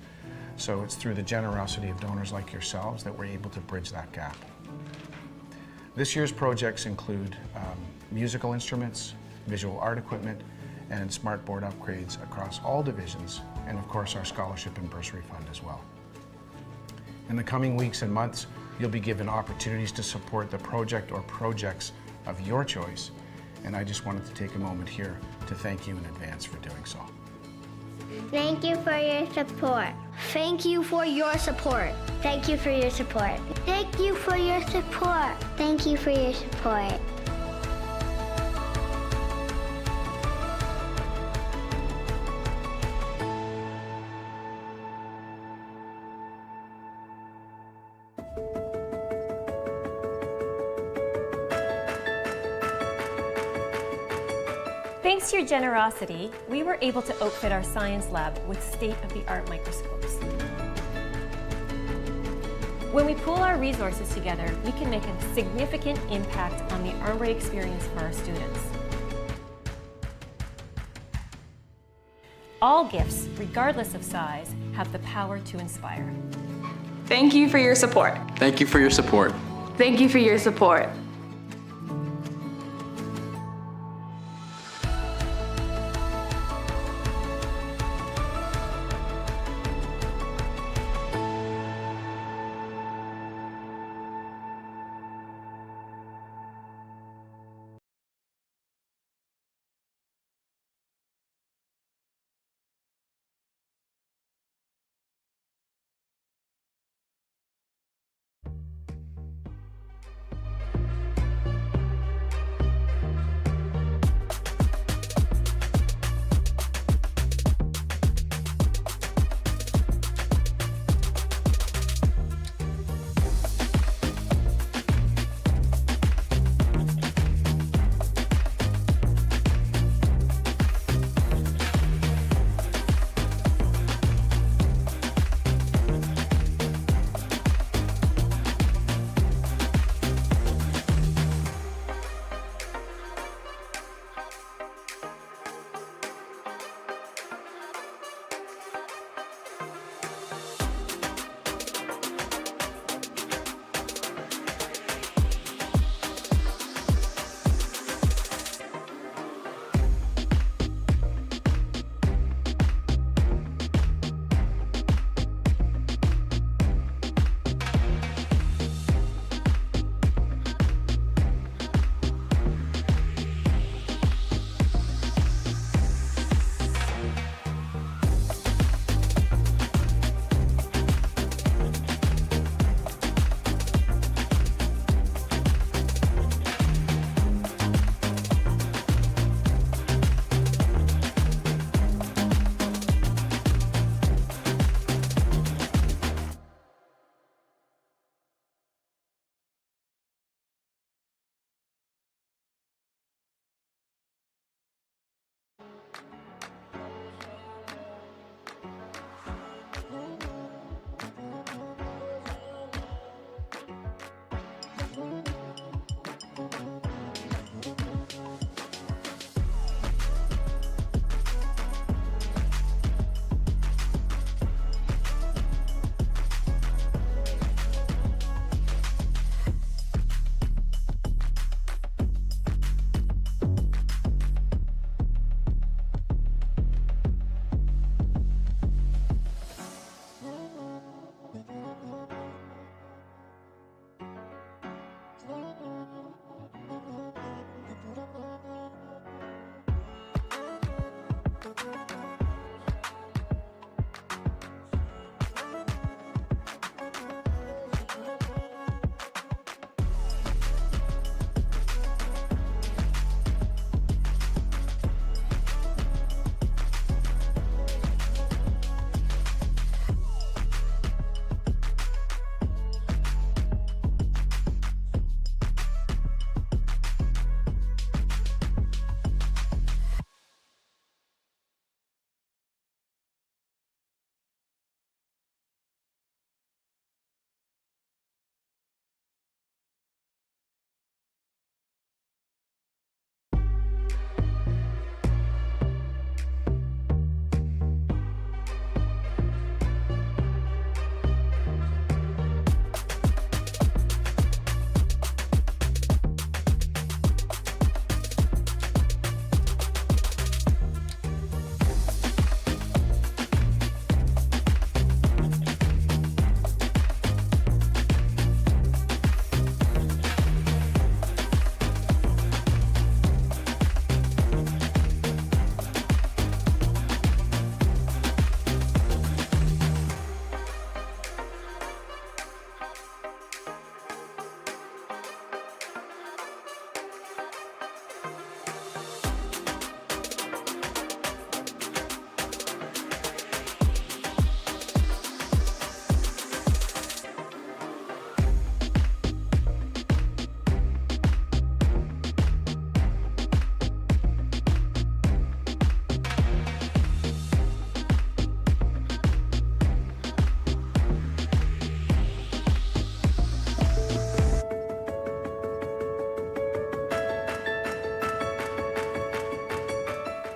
So it's through the generosity of donors like yourselves that we're able to bridge that gap. This year's projects include musical instruments, visual art equipment, and smartboard upgrades across all divisions, and of course our scholarship and bursary fund as well. In the coming weeks and months, you'll be given opportunities to support the project or projects of your choice, and I just wanted to take a moment here to thank you in advance for doing so. Thank you for your support. Thank you for your support. Thank you for your support. Thank you for your support. Thank you for your support. Thanks to your generosity, we were able to outfit our science lab with state-of-the-art microscopes. When we pool our resources together, we can make a significant impact on the Arbre experience for our students. All gifts, regardless of size, have the power to inspire. Thank you for your support. Thank you for your support. Thank you for your support.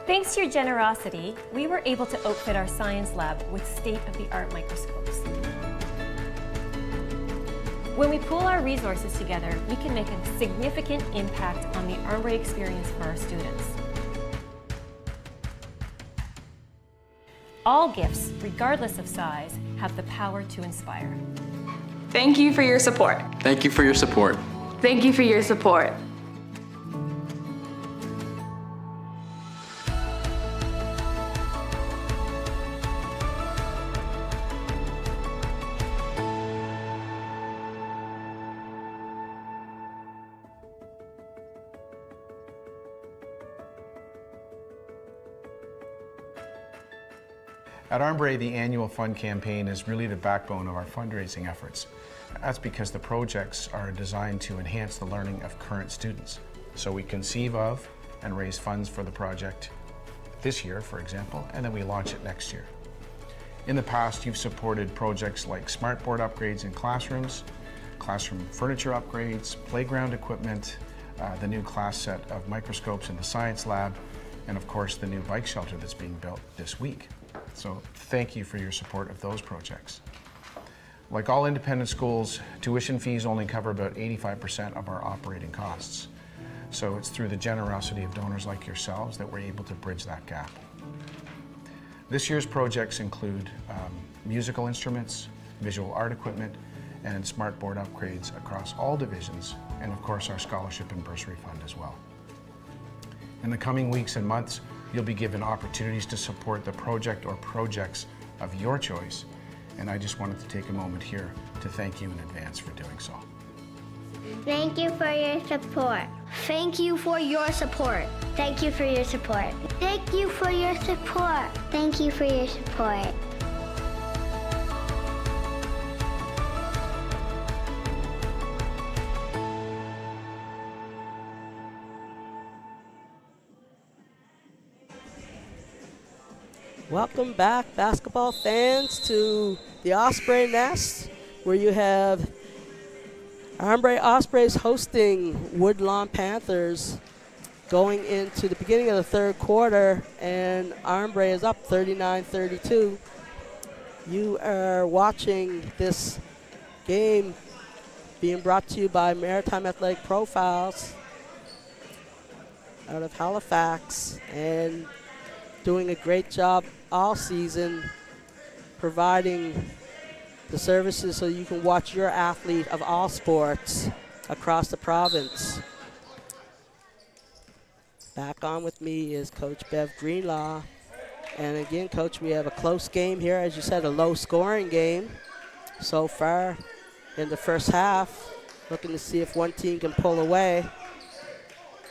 Thanks to your generosity, we were able to outfit our science lab with state-of-the-art microscopes. When we pool our resources together, we can make a significant impact on the Arbre experience for our students. All gifts, regardless of size, have the power to inspire. Thank you for your support. Thank you for your support. Thank you for your support. At Armbrae, the annual fund campaign is really the backbone of our fundraising efforts. That's because the projects are designed to enhance the learning of current students. So we conceive of and raise funds for the project this year, for example, and then we launch it next year. In the past, you've supported projects like smartboard upgrades in classrooms, classroom furniture upgrades, playground equipment, the new class set of microscopes in the science lab, and of course the new bike shelter that's being built this week. So thank you for your support of those projects. Like all independent schools, tuition fees only cover about 85% of our operating costs. So it's through the generosity of donors like yourselves that we're able to bridge that gap. This year's projects include musical instruments, visual art equipment, and smartboard upgrades across all divisions, and of course our scholarship and bursary fund as well. In the coming weeks and months, you'll be given opportunities to support the project or projects of your choice, and I just wanted to take a moment here to thank you in advance for doing so. Thank you for your support. Thank you for your support. Thank you for your support. Thank you for your support. Thank you for your support. Welcome back, basketball fans, to the Osprey Nest, where you have Armbrae Ospreys hosting Woodlawn Panthers going into the beginning of the third quarter, and Armbrae is up 39-32. You are watching this game being brought to you by Maritime Athletic Profiles out of Halifax, and doing a great job all season providing the services so you can watch your athlete of all sports across the province. Back on with me is Coach Bev Greenlaw. And again, Coach, we have a close game here. As you said, a low-scoring game so far in the first half. Looking to see if one team can pull away.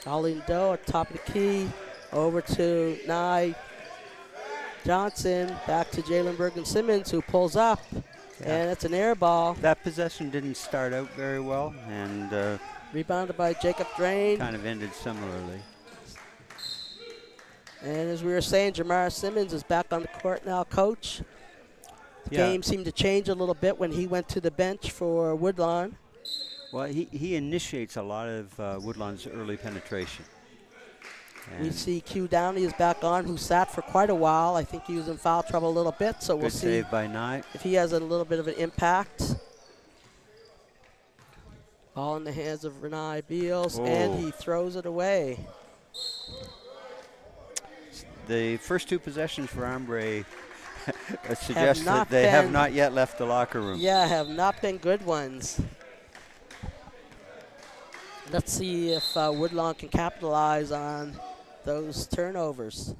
Colleen Doe at top of the key. Over to Nye Johnson. Back to Jalen Bergen-Simmons, who pulls up. Yeah. And it's an air ball. That possession didn't start out very well, and rebounded by Jacob Drain. Kind of ended similarly. And as we were saying, Jamar Simmons is back on the court now, Coach. The game seemed to change a little bit when he went to the bench for Woodlawn. Well, he initiates a lot of Woodlawn's early penetration. And we see Q Downey is back on, who sat for quite a while. I think he was in foul trouble a little bit, so we'll see save by Nye. If he has a little bit of an impact. Ball in the hands of Renai Beals, and he throws it away. The first two possessions for Armbrae suggest that they have not yet left the locker room. Yeah, have not been good ones. Let's see if Woodlawn can capitalize on those turnovers.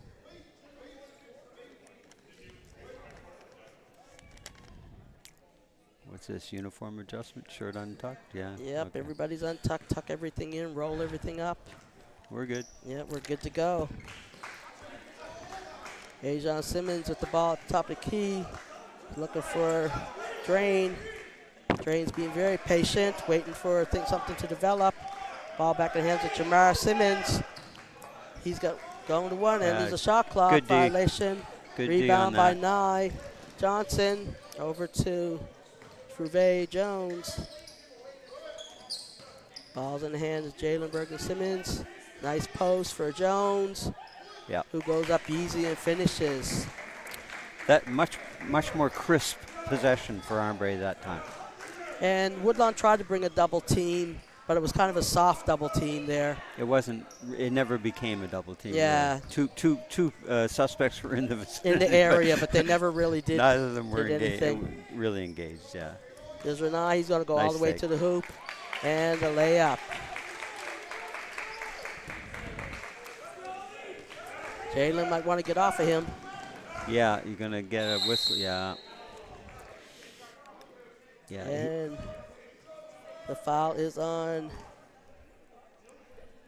What's this, uniform adjustment, shirt untucked? Yeah. Yep, okay. Everybody's untucked, tuck everything in, roll everything up. We're good. Yeah, we're good to go. Ajon Simmons with the ball at the top of the key. Looking for Drain. Drain's being very patient, waiting for something to develop. Ball back in the hands of Jamar Simmons. He's going to one, and there's a shot clock violation. Good rebound by Nye Johnson. Over to Trouvé Jones. Ball's in the hands of Jalen Bergen-Simmons. Nice post for Jones. Yeah. who goes up easy and finishes. That much more crisp possession for Armbrae that time. And Woodlawn tried to bring a double team, but it was kind of a soft double team there. It wasn't. It never became a double team. Yeah. Really. Two suspects were in the vicinity, In the area, but they never really did. Neither of them were really engaged. Yeah. There's Renai. He's going to go all Nice the way take. to the hoop, and a layup. Jalen might want to get off of him. Yeah, you're gonna get a whistle. Yeah. Yeah. And the foul is on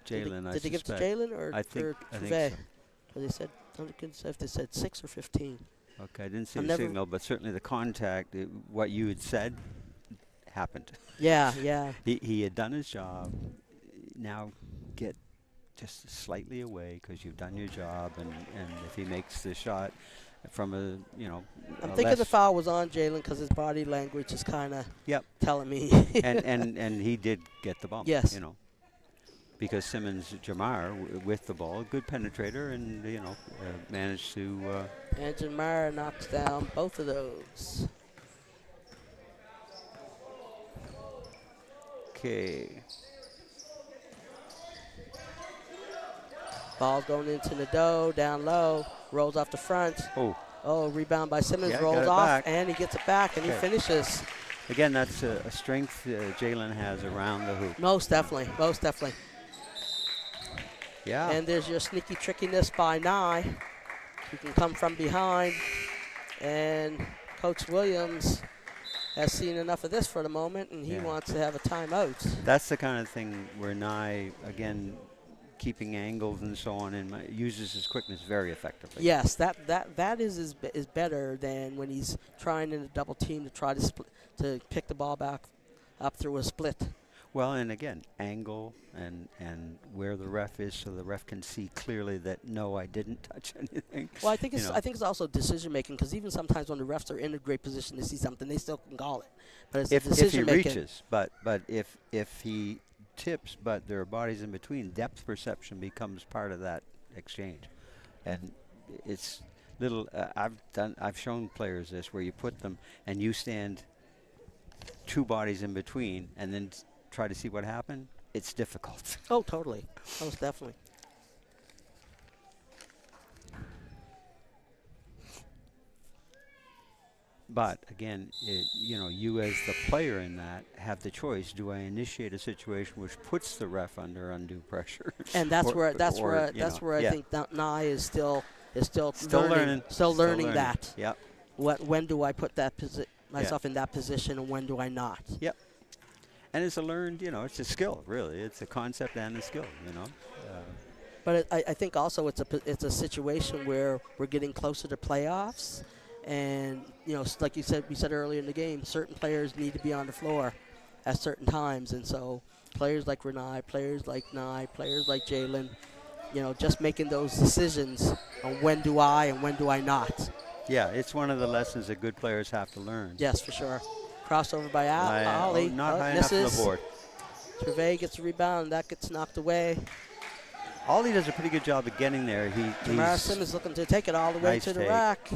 Jalen. Did they give it to Jalen or I think Trevay? so. Well, they said, I couldn't say if they said 6 or 15. Okay, I didn't see the signal, but certainly the contact, what you had said, happened. Yeah, yeah. He had done his job. Now get just slightly away because you've done your job, and if he makes the shot from a, I'm thinking the foul was on Jalen because his body language is kind of telling me. and he did get the ball. Yes. Because Simmons Jamar with the ball, good penetrator, and managed to. And Jamar knocks down both of those. Okay. Ball's going into Nadeau, down low, rolls off the front. Oh, rebound by Simmons, rolls off, back. and he gets it back, and he finishes. Again, that's a strength Jalen has around the hoop. Most definitely, most definitely. Yeah. And there's your sneaky trickiness by Nye. You can come from behind, and Coach Williams has seen enough of this for the moment, and he wants to have a timeout. That's the kind of thing where Nye, again, keeping angles and so on, and uses his quickness very effectively. Yes, that is better than when he's trying in a double team to try to pick the ball back up through a split. Well, and again, angle and where the ref is, so the ref can see clearly that no, I didn't touch anything. Well, I think it's also decision making, because even sometimes when the refs are in a great position to see something, they still can call it. But it's decision making. If he reaches, but if he tips, but there are bodies in between, depth perception becomes part of that exchange, and it's little. I've shown players this where you put them and you stand two bodies in between, and then try to see what happened. It's difficult. Oh, totally. Most definitely. But again, you as the player in that have the choice. Do I initiate a situation which puts the ref under undue pressure? And that's where I think Nye is still learning that. Yep. When do I put myself in that position, and when do I not? Yep. And it's a learned, it's a skill, really. It's a concept and a skill, But I think also it's a situation where we're getting closer to playoffs, and like we said earlier in the game, certain players need to be on the floor at certain times, and so players like Renai, players like Nye, players like Jalen, just making those decisions on when do I and when do I not. Yeah, it's one of the lessons that good players have to learn. Yes, for sure. Crossover by Ollie. Not high enough on the board. Trevay gets a rebound, and that gets knocked away. Ollie does a pretty good job of getting there. Jamar Simmons looking to take it all the way to the rack,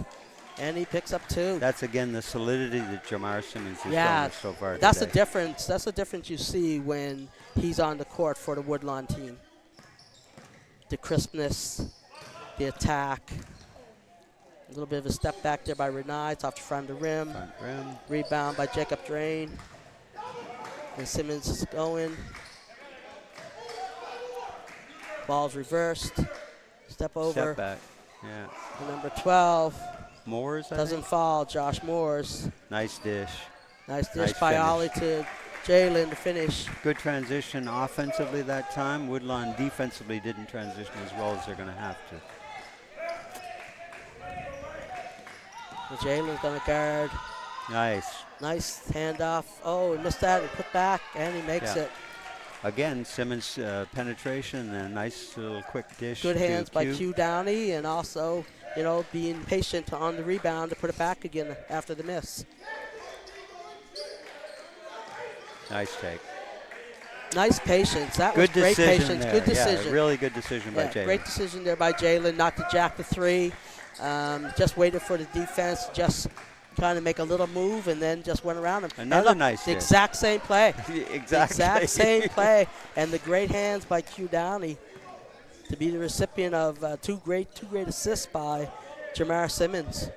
and he picks up 2. That's, again, the solidity that Jamar Simmons has shown so far that's today. the difference. That's the difference you see when he's on the court for the Woodlawn team. The crispness, the attack. A little bit of a step back there by Renai. It's off the front of the rim. Rebound by Jacob Drain. And Simmons is going. Ball's reversed. Step over. Step back. Yeah. And number 12. Moores, doesn't fall. Josh Moores. Nice dish. Nice dish by Ollie to Jalen to finish. Good transition offensively that time. Woodlawn defensively didn't transition as well as they're going to have to. Jalen's going to guard. Nice. Nice handoff. Oh, he missed that and put back, and he makes it. Again, Simmons penetration and a nice little quick dish. Good hands by Q Downey, and also, being patient on the rebound to put it back again after the miss. Nice take. Nice patience. That Good was great decision patience. there. Good decision. Yeah, really good decision by Jalen. Great decision there by Jalen not to jack the three. Just waited for the defense, just trying to make a little move, and then just went around him. Another nice the hit. exact same play. Exactly. Exact same play. And the great hands by Q Downey to be the recipient of two great assists by Jamar Simmons.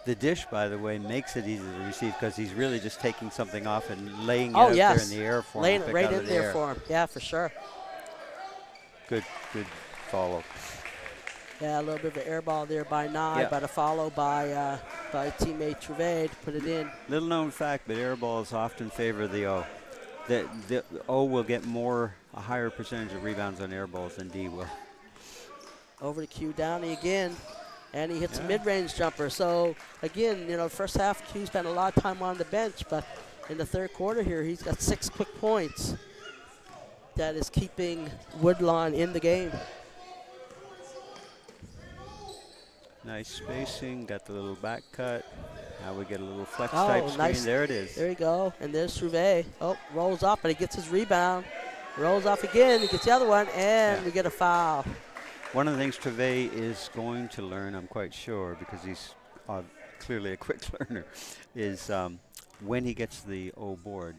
The dish, by the way, makes it easy to receive because he's really just taking something off and laying it out there in the air for him. Laying to it pick right out in of the there air. for him. Yeah, for sure. Good follow. Yeah, a little bit of an air ball there by Nye, but a follow by teammate Trevay to put it in. Little known fact, but air balls often favor the O. The O will get a higher percentage of rebounds on air balls than D will. Over to Q Downey again, and he hits a mid-range jumper. So again, first half Q spent a lot of time on the bench, but in the third quarter here, he's got 6 quick points. That is keeping Woodlawn in the game. Nice spacing, got the little back cut. Now we get a little flex type screen. Nice. There it is. There you go. And there's Trevay. Oh, rolls off, but he gets his rebound. Rolls off again. He gets the other one, and we get a foul. One of the things Trevay is going to learn, I'm quite sure, because he's clearly a quick learner, is when he gets the O board,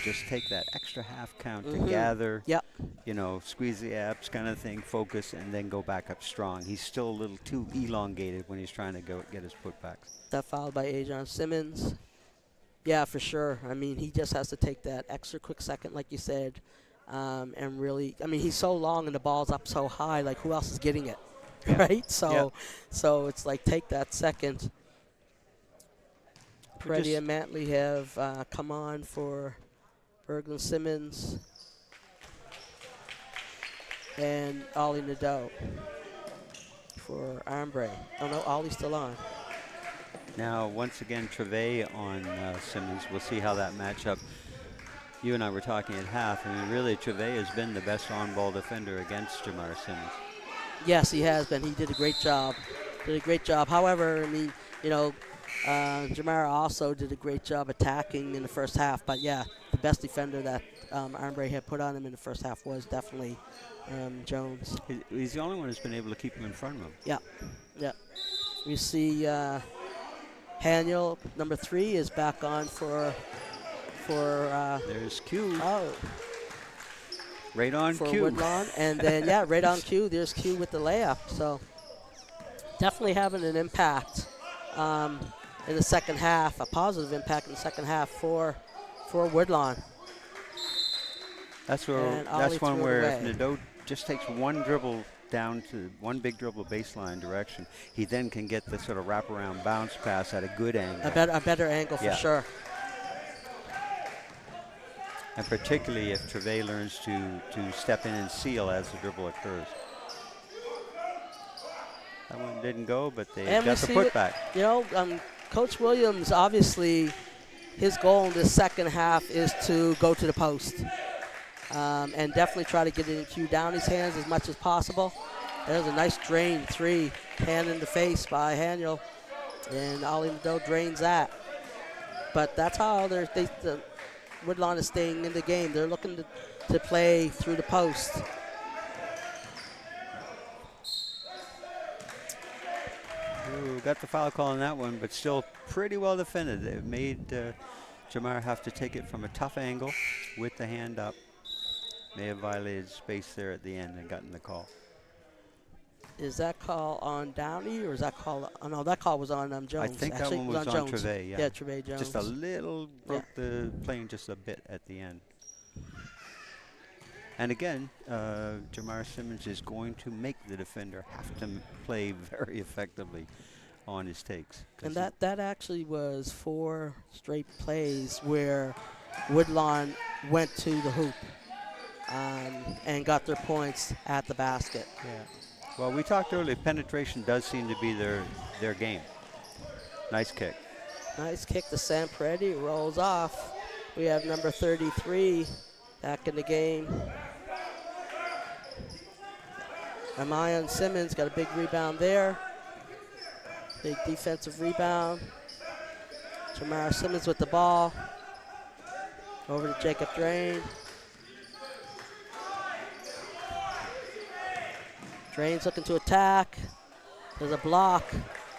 just take that extra half count to gather, squeeze the abs kind of thing, focus, and then go back up strong. He's still a little too elongated when he's trying to get his putbacks. That fouled by Ajon Simmons. Yeah, for sure. I mean, he just has to take that extra quick second, like you said, and really, he's so long and the ball's up so high, like who else is getting it, right? So it's like take that second. Peretti and Mantley have come on for Berglund Simmons and Ollie Nadeau for Armbrae. Oh no, Ollie's still on. Now, once again, Trevay on Simmons. We'll see how that matchup. You and I were talking at half. Really, Trevay has been the best on-ball defender against Jamar Simmons. Yes, he has been. He did a great job. However, Jamar also did a great job attacking in the first half. But yeah, the best defender that Armbrae had put on him in the first half was definitely Jones. He's the only one who's been able to keep him in front of him. Yeah. We see Haniel, number 3, is back on for there's Q. Oh. Right on for Q. Woodlawn. And then, right on Q. There's Q with the layup. So definitely having an impact in the second half, a positive impact in the second half for Woodlawn. That's one where if Nadeau just takes one dribble down to one big dribble baseline direction, he then can get the sort of wraparound bounce pass at a good angle. A better angle for sure. And particularly if Trevay learns to step in and seal as the dribble occurs. That one didn't go, but they got the putback. Coach Williams, obviously, his goal in this second half is to go to the post and definitely try to get it in Q Downey's hands as much as possible. There's a nice drain 3, hand in the face by Haniel, and Ollie Nadeau drains that. But that's how the Woodlawn is staying in the game. They're looking to play through the post. Ooh, got the foul call on that one, but still pretty well defended. They've made Jamar have to take it from a tough angle with the hand up. May have violated space there at the end and gotten the call. Is that call on Downey, or is that call? Oh no, that call was on Jones. I think Actually, that one was on Trevay. Yeah, Trevay Jones. Just a little broke the plane just a bit at the end. And again, Jamar Simmons is going to make the defender have to play very effectively on his takes. And that actually was 4 straight plays where Woodlawn went to the hoop and got their points at the basket. Yeah. Well, we talked earlier, penetration does seem to be their game. Nice kick. Nice kick to Sam Peretti, rolls off. We have number 33 back in the game. Amayan Simmons got a big rebound there. Big defensive rebound. Jamar Simmons with the ball. Over to Jacob Drain. Drain's looking to attack. There's a block.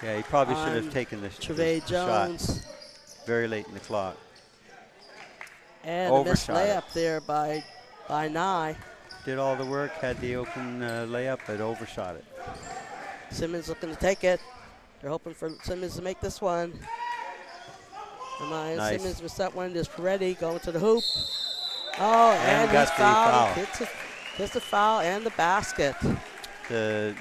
Yeah, he probably should on have taken this Trevay shot Jones. very late in the clock. And a missed Overshot it. layup there by Nye. Did all the work, had the open layup, but overshot it. Simmons looking to take it. They're hoping for Simmons to make this one. Nice. Simmons missed that one. There's Peretti going to the hoop. Oh, and got he's the fouled. foul. Hits the foul and the basket. The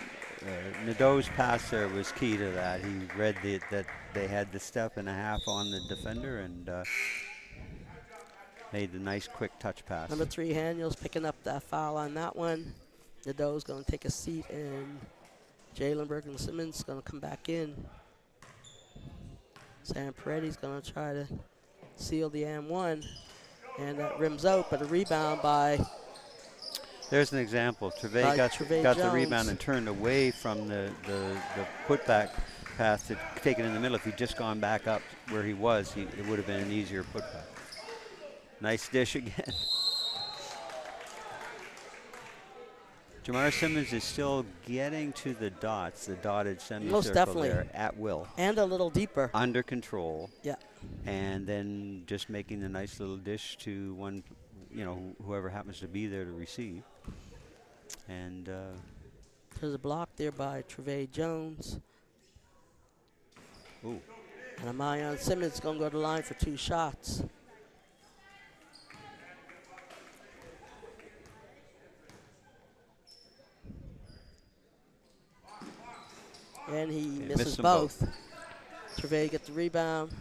Nadeau's pass there was key to that. He read that they had the step and a half on the defender and made the nice quick touch pass. Number 3, Haniel's picking up that foul on that one. Nadeau's going to take a seat, and Jalen Bergen Simmons going to come back in. Sam Peretti's going to try to seal the and-one, and that rims out, but a rebound by There's an example. Trevay got the Jones. rebound and turned away from the putback pass to take it in the middle. If he'd just gone back up where he was, it would have been an easier putback. Nice dish again. Jamar Simmons is still getting to the dots, the dotted semicircle Most definitely. there at will. And a little deeper. Under control. Yeah. And then just making a nice little dish to one, whoever happens to be there to receive. And there's a block there by Trevay Jones. ooh. And Amayon Simmons going to go to the line for 2 shots. And he misses both. Trevay gets the rebound.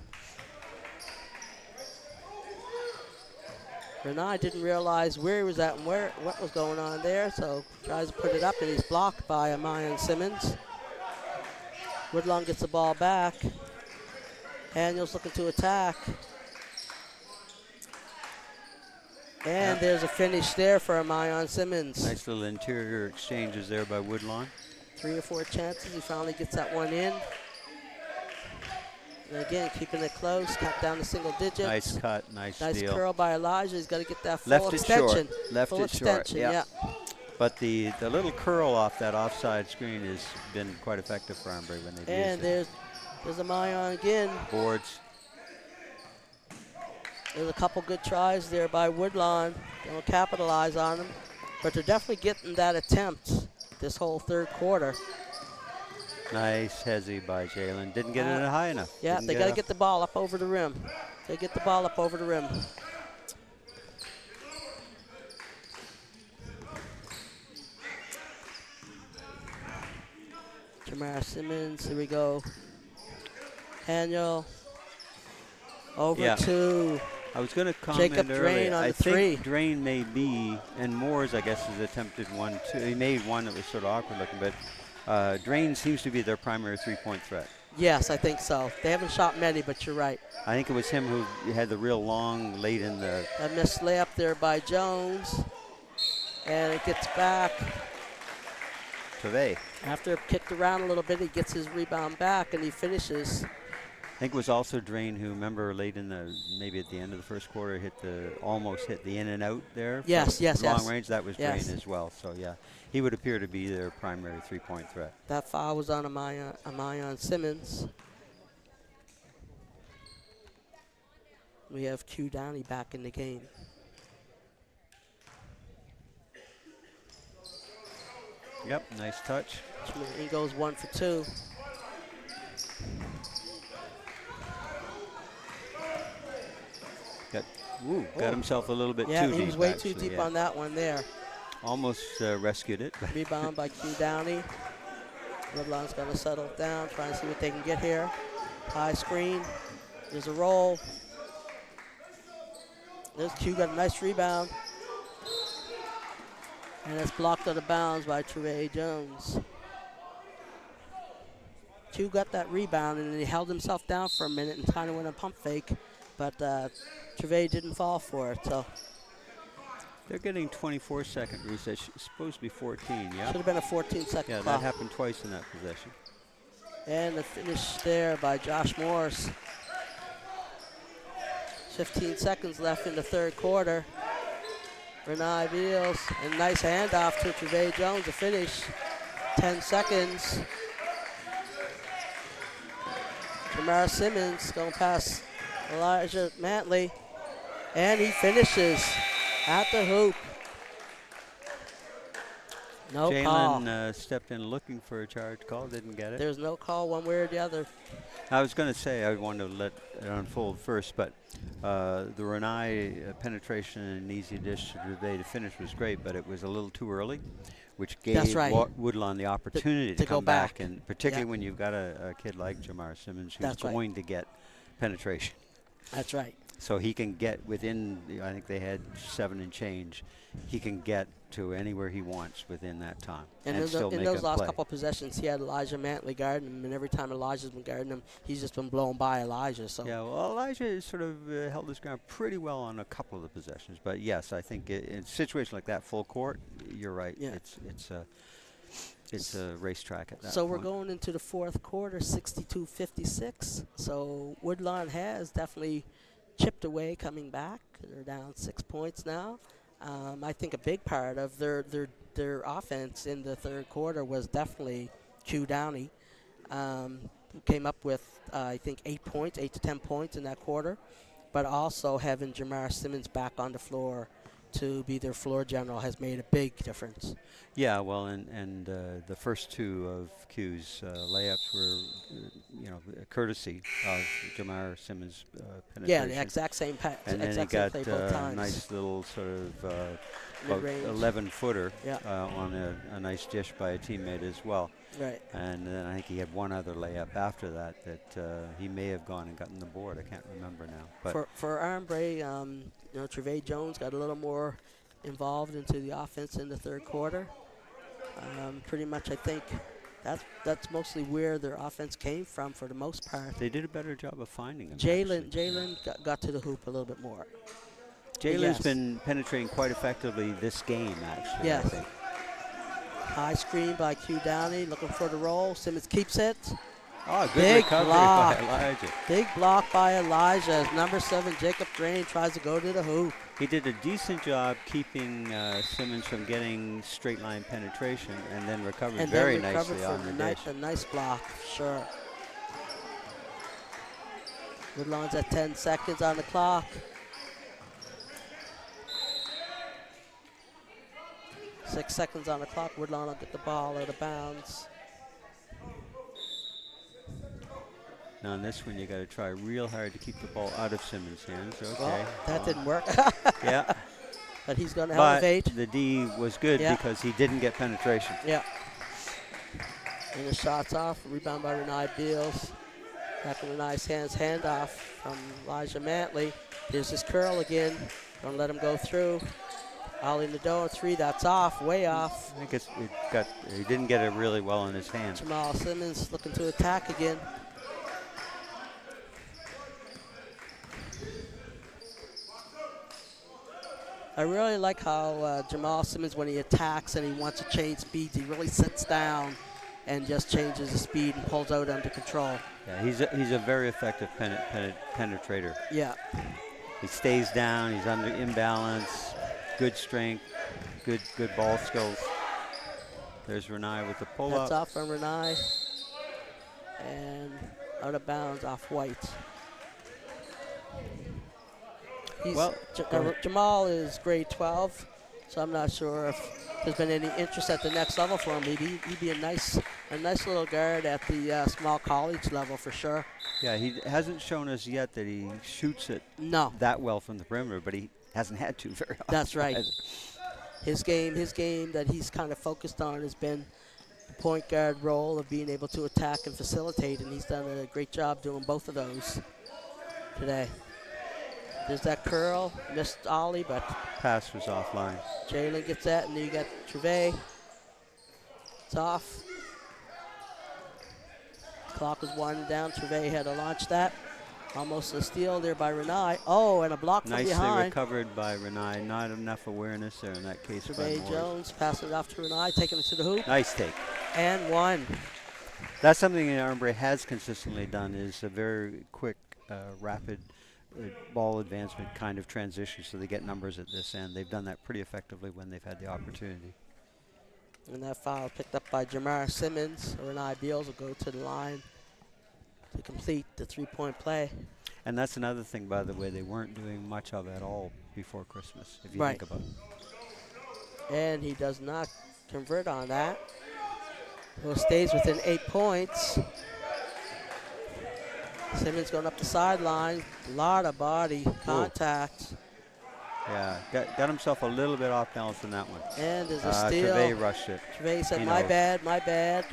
Renai didn't realize where he was at and what was going on there, so tries to put it up, and he's blocked by Amayon Simmons. Woodlawn gets the ball back. Daniels looking to attack. And there's a finish there for Amayon Simmons. Nice little interior exchanges there by Woodlawn. 3 or 4 chances. He finally gets that one in. And again, keeping it close, cut down to single digits. Nice cut, nice steal. Curl by Elijah. He's got to get that full Left extension. it short. Left full it short. extension, Yeah. But the little curl off that offside screen has been quite effective for Armbrae when they've And used it. there's Amayon again. Boards. There's a couple good tries there by Woodlawn. Don't capitalize on them. But they're definitely getting that attempt this whole third quarter. Nice hezzy by Jalen. Didn't get it high enough. Yeah, they got to get the ball up over the rim. They get the ball up over the rim. Jamar Simmons, here we go. Daniel over to I was going to comment Jacob earlier. Drain on I the 3. think Drain may be, and Moores, I guess, has attempted one too. He made one that was sort of awkward looking, but Drain seems to be their primary three-point threat. Yes, I think so. They haven't shot many, but you're right. I think it was him who had the real long late in the. A missed layup there by Jones. And it gets back. Trevay. After it kicked around a little bit, he gets his rebound back and he finishes. I think it was also Drain who, remember, late in the, maybe at the end of the first quarter, almost hit the in and out there. Yes, yes, long yes. range. That was Yes. Drain as well. So yeah, he would appear to be their primary three-point threat. That foul was on Amayon Simmons. We have Q Downey back in the game. Yep, nice touch. He goes 1 for 2. Got himself a little bit Yeah, too deep. he was way actually, too deep yeah. on that one there. Almost rescued it. Rebound by Q Downey. Woodlawn's going to settle down, trying to see what they can get here. High screen. There's a roll. There's Q, got a nice rebound. And it's blocked out of bounds by Trevay Jones. Q got that rebound, and he held himself down for a minute and kind of went a pump fake. But Trevay didn't fall for it, so. They're getting 24-second recess. It's supposed to be 14, yeah? Should have been a 14-second Yeah, clock. that happened twice in that possession. And the finish there by Josh Morris. 15 seconds left in the third quarter. Renai Beals, and nice handoff to Trevay Jones to finish. 10 seconds. Jamar Simmons going past Elijah Mantley. And he finishes at the hoop. No call. Jalen stepped in looking for a charge call, didn't get it. There's no call one way or the other. I was going to say I wanted to let it unfold first, but the Renai penetration and an easy dish to Gervais to finish was great, but it was a little too early, which gave Woodlawn the opportunity to come back, and particularly when you've got a kid like Jamar Simmons who's going to get penetration. That's right. So he can get within, I think they had 7 and change. He can get to anywhere he wants within that time. And still in those last couple of possessions, he had Elijah Mantley guarding him, and every time Elijah's been guarding him, he's just been blown by Elijah. So yeah, well, Elijah sort of held his ground pretty well on a couple of the possessions. But yes, I think in a situation like that, full court, you're right. Yeah. It's a racetrack at that point. So we're going into the fourth quarter, 62-56. So Woodlawn has definitely chipped away coming back. They're down 6 points now. I think a big part of their offense in the third quarter was definitely Q Downey. Who came up with, I think, 8 to 10 points in that quarter, but also having Jamar Simmons back on the floor to be their floor general has made a big difference. Yeah, well, and the first two of Q's layups were, a courtesy of Jamar Simmons' penetration. Yeah, the exact same and then he got a nice little sort of about 11-footer on a nice dish by a teammate as well. Right. And then I think he had one other layup after that he may have gone and gotten the board. I can't remember now. But for Armbrae, Trevay Jones got a little more involved into the offense in the third quarter. Pretty much, I think that's mostly where their offense came from for the most part. They did a better job of finding him. Jalen got to the hoop a little bit more. Jalen's been penetrating quite effectively this game, actually. Yes. I think. High screen by Q Downey, looking for the roll. Simmons keeps it. Oh, good big recovery block by Elijah. Big block by Elijah as number 7 Jacob Drain tries to go to the hoop. He did a decent job keeping Simmons from getting straight line penetration, and then recovered very nicely on the dish. A nice block, sure. Woodlawn's at 10 seconds on the clock. 6 seconds on the clock. Woodlawn will get the ball out of bounds. Now on this one, you got to try real hard to keep the ball out of Simmons' hands. Okay. Well, that didn't work. Yeah. But he's going to elevate. The D was good because he didn't get penetration. Yeah. And the shot's off. Rebound by Renai Beals. Back in Renai's hands. Handoff from Elijah Mantley. Here's his curl again. Don't let him go through. Ollie Nadeau, 3. That's off. Way off. I think he didn't get it really well in his hands. Jamal Simmons looking to attack again. I really like how Jamal Simmons, when he attacks and he wants to change speeds, he really sits down and just changes the speed and pulls out under control. Yeah, he's a very effective penetrator. Yeah. He stays down. He's under imbalance. Good strength. Good ball skills. There's Renai with the pull-up. That's off from Renai. And out of bounds off White. Jamal is grade 12, so I'm not sure if there's been any interest at the next level for him. He'd be a nice little guard at the small college level for sure. Yeah, he hasn't shown us yet that he shoots it that well from the perimeter, but he hasn't had to very often. That's right. His game that he's kind of focused on has been the point guard role of being able to attack and facilitate, and he's done a great job doing both of those today. There's that curl, missed Ollie, but pass was offline. Jalen gets that, and then you got Trevay. It's off. Clock was winding down. Trevay had to launch that. Almost a steal there by Renai. Oh, and a block from behind. Nicely recovered by Renai. Not enough awareness there in that case. Trevay Jones passing it off to Renai, taking it to the hoop. Nice take. And one. That's something that Armbrae has consistently done, is a very quick, rapid ball advancement kind of transition, so they get numbers at this end. They've done that pretty effectively when they've had the opportunity. And that foul picked up by Jamar Simmons. Renai Beals will go to the line to complete the three-point play. And that's another thing, by the way, they weren't doing much of at all before Christmas, if you Right. think about it. And he does not convert on that. So stays within 8 points. Simmons going up the sideline. A lot of body contact. Yeah, got himself a little bit off balance in that one. And there's a steal. Trevay rushed it. Trevay said, my bad, my bad.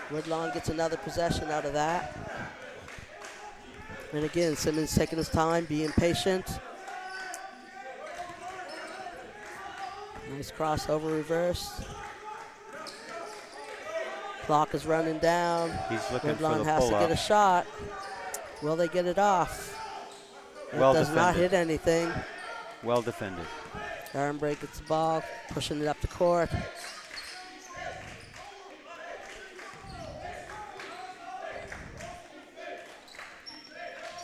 Woodlawn gets another possession out of that. And again, Simmons taking his time, being patient. Nice crossover reverse. Clock is running down. He's looking Woodlawn for the has to pull-up. get a shot. Will they get it off? It Well does not defended. hit anything. Well defended. Armbrae gets the ball, pushing it up the court.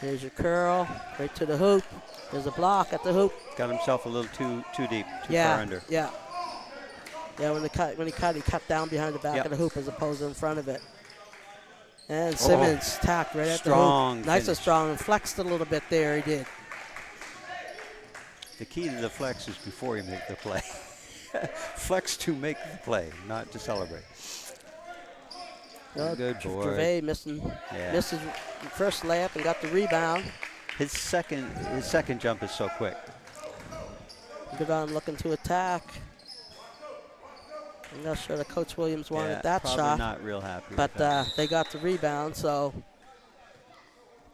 Here's your curl, right to the hoop. There's a block at the hoop. Got himself a little too deep, too Yeah, far under. yeah. Yeah, when he cut down behind the back of the hoop as opposed to in front of it. And Simmons tacked right at the hoop. Nice and strong, and flexed a little bit there, he did. The key to the flex is before you make the play. Flex to make the play, not to celebrate. Good boy. Trevay missed his first layup and got the rebound. His second jump is so quick. Good on looking to attack. I'm not sure that Coach Williams wanted that probably shot. Not real happy. But with that. they got the rebound, so.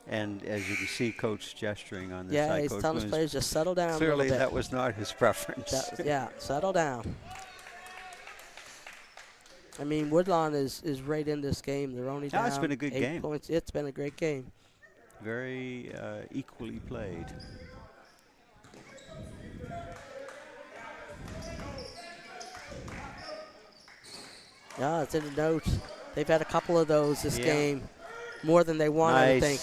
And as you can see, Coach gesturing on this Yeah, side. he's Coach telling his Williams, players just settle down clearly a little bit. that was not his preference. Yeah, settle down. I mean, Woodlawn is right in this game. They're only down It's been a good 8 game. points. It's been a great game. Very equally played. Yeah, it's in the note. They've had a couple of those this game. More than they want, I think.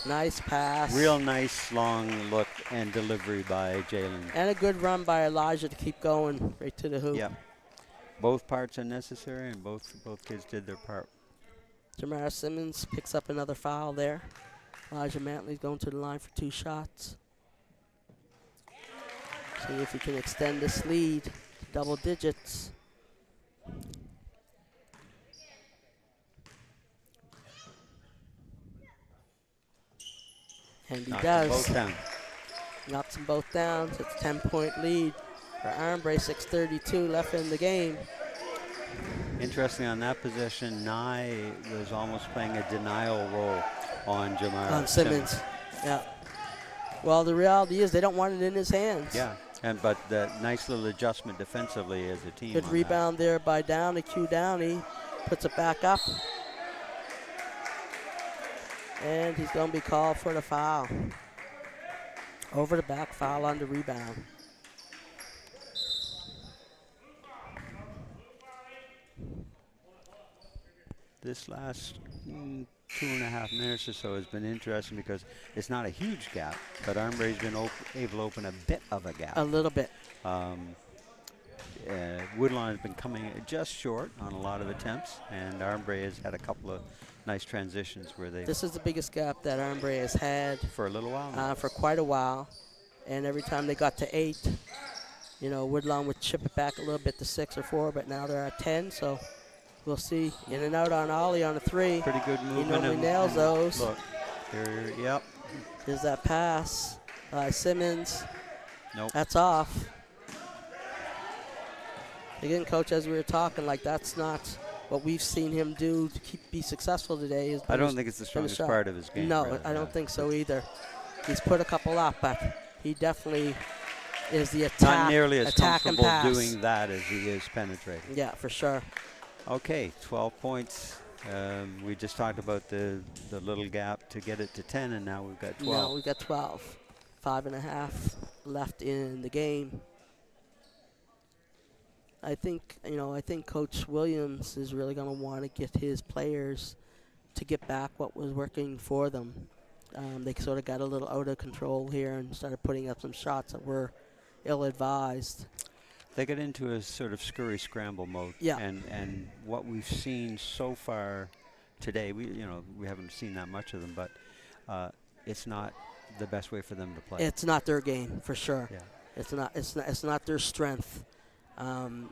Nice pass. Real nice long look and delivery by Jalen. And a good run by Elijah to keep going right to the hoop. Yeah. Both parts are necessary, and both kids did their part. Jamar Simmons picks up another foul there. Elijah Mantley's going to the line for 2 shots. See if he can extend this lead to double digits. And he does. Both down. Knocks them both down. So it's a 10-point lead for Armbrae. 6:32 left in the game. Interesting on that possession, Nye was almost playing a denial role on Jamar. On Simmons. Yeah. Well, the reality is they don't want it in his hands. Yeah, but the nice little adjustment defensively as a team. Good rebound there by Downey. Q Downey puts it back up. And he's going to be called for the foul. Over the back foul on the rebound. This last 2.5 minutes or so has been interesting because it's not a huge gap, but Armbrae's been able to open a bit of a gap. A little bit. Woodlawn has been coming just short on a lot of attempts, and Armbrae has had a couple of nice transitions where they. This is the biggest gap that Armbrae has had for a little while now. For quite a while, and every time they got to 8, you know, Woodlawn would chip it back a little bit to 6 or 4, but now they're at 10, so we'll see. In and out on Ollie on a 3. Pretty good movement. He normally nails those. Look, here, yep. There's that pass by Simmons. Nope. That's off. Again, Coach, as we were talking, like that's not what we've seen him do to be successful today. I don't think it's the strongest part of his game. No, really, I don't think so either. He's put a couple up, but he definitely is the attack. Not nearly as attack and comfortable pass. doing that as he is penetrating. Yeah, for sure. Okay, 12 points. We just talked about the little gap to get it to 10, and now we've got 12. No, we've got 12. 5.5 left in the game. I think Coach Williams is really going to want to get his players to get back what was working for them. They sort of got a little out of control here and started putting up some shots that were ill-advised. They get into a sort of scurry scramble mode. Yeah. And what we've seen so far today, we haven't seen that much of them, but it's not the best way for them to play. It's not their game for sure. Yeah. It's not their strength. When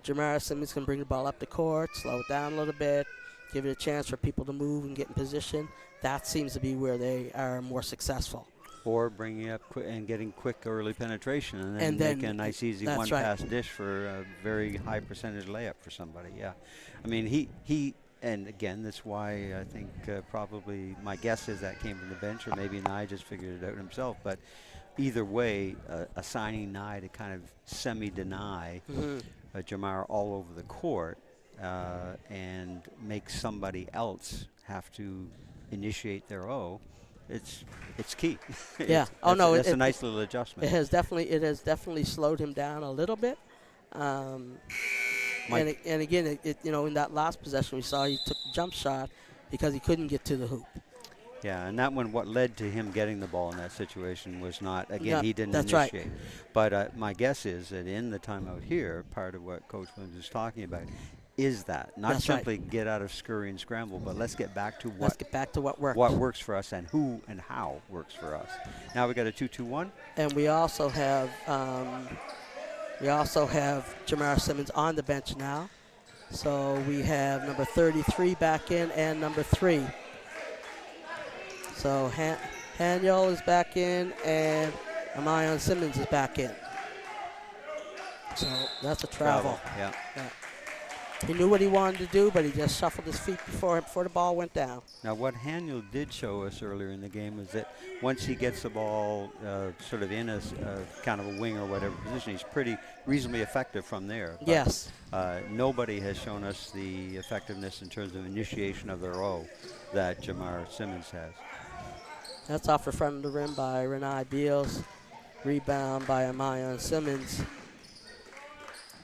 Jamar Simmons can bring the ball up the court, slow it down a little bit, give it a chance for people to move and get in position, that seems to be where they are more successful. Or bringing up and getting quick early penetration and then make a nice easy one-pass dish for a very high percentage layup for somebody. Yeah, I mean he and again that's why I think probably my guess is that came from the bench, or maybe Nye just figured it out himself. But either way, assigning Nye to kind of semi-deny Jamar all over the court and make somebody else have to initiate their O. It's key. Yeah. That's a nice little adjustment. It has definitely slowed him down a little bit. And again, in that last possession we saw he took the jump shot because he couldn't get to the hoop. Yeah, and that one, what led to him getting the ball in that situation was not, again, he didn't that's initiate. Right. But my guess is that in the timeout here, part of what Coach Williams is talking about is that. Not that's simply right. Get out of scurry and scramble, but let's get back to what works. What works for us and who and how works for us. Now we got a 2-2-1. And we also have Jamar Simmons on the bench now. So we have number 33 back in and number 3. So Haniel is back in and Amayon Simmons is back in. So that's a travel. Yeah. He knew what he wanted to do, but he just shuffled his feet before the ball went down. Now, what Haniel did show us earlier in the game was that once he gets the ball sort of in a kind of a wing or whatever position, he's pretty reasonably effective from there. But, yes. Nobody has shown us the effectiveness in terms of initiation of their O that Jamar Simmons has. That's off the front of the rim by Renai Beals. Rebound by Amayon Simmons.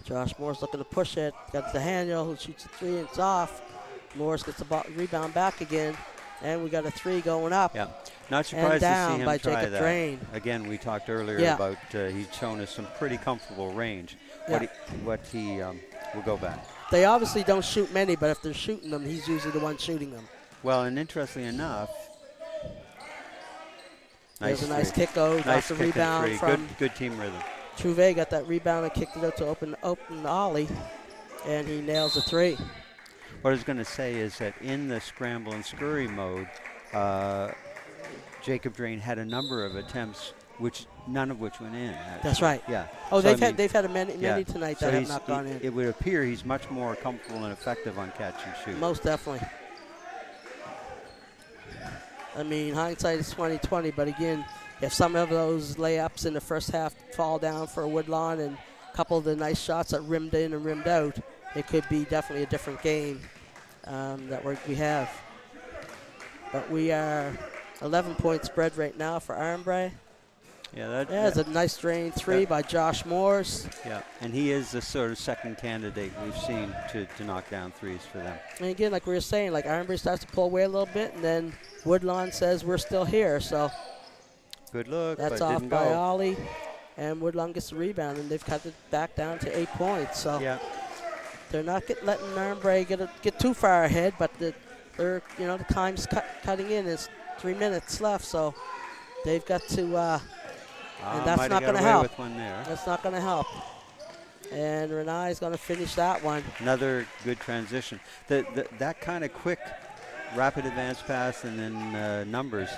Josh Morris looking to push it. Got the Haniel who shoots a 3 and it's off. Morris gets the rebound back again. And we got a 3 going up. Yeah, not surprised to see him by try Jacob that. Drain. Again, we talked earlier about he's shown us some pretty comfortable range. Yeah. We'll go back. They obviously don't shoot many, but if they're shooting them, he's usually the one shooting them. Well, and interestingly enough, there's a nice kick out. Nice the rebound from good team rhythm. Trouvé got that rebound and kicked it out to open the ollie, and he nails the 3. What I was going to say is that in the scramble and scurry mode, Jacob Drain had a number of attempts, none of which went in. Actually. That's right. Yeah. Oh, so they've had many tonight that have not gone in. It would appear he's much more comfortable and effective on catch and shoot. Most definitely. I mean, hindsight is 20/20, but again, if some of those layups in the first half fall down for Woodlawn and a couple of the nice shots that rimmed in and rimmed out, it could be definitely a different game that we have. But we are 11-point spread right now for Armbrae. Yeah, that's a nice drain 3 by Josh Morris. Yeah, and he is the sort of second candidate we've seen to knock down threes for them. And again, like we were saying, like Armbrae starts to pull away a little bit, and then Woodlawn says we're still here. So good look. That's off by Ollie, and Woodlawn gets the rebound, and they've cut it back down to 8 points. So they're not letting Armbrae get too far ahead, but the time's cutting in. It's 3 minutes left, so they've got to. And that's not going to help. That's not going to help. And Renai is going to finish that one. Another good transition. That kind of quick, rapid advance pass and then numbers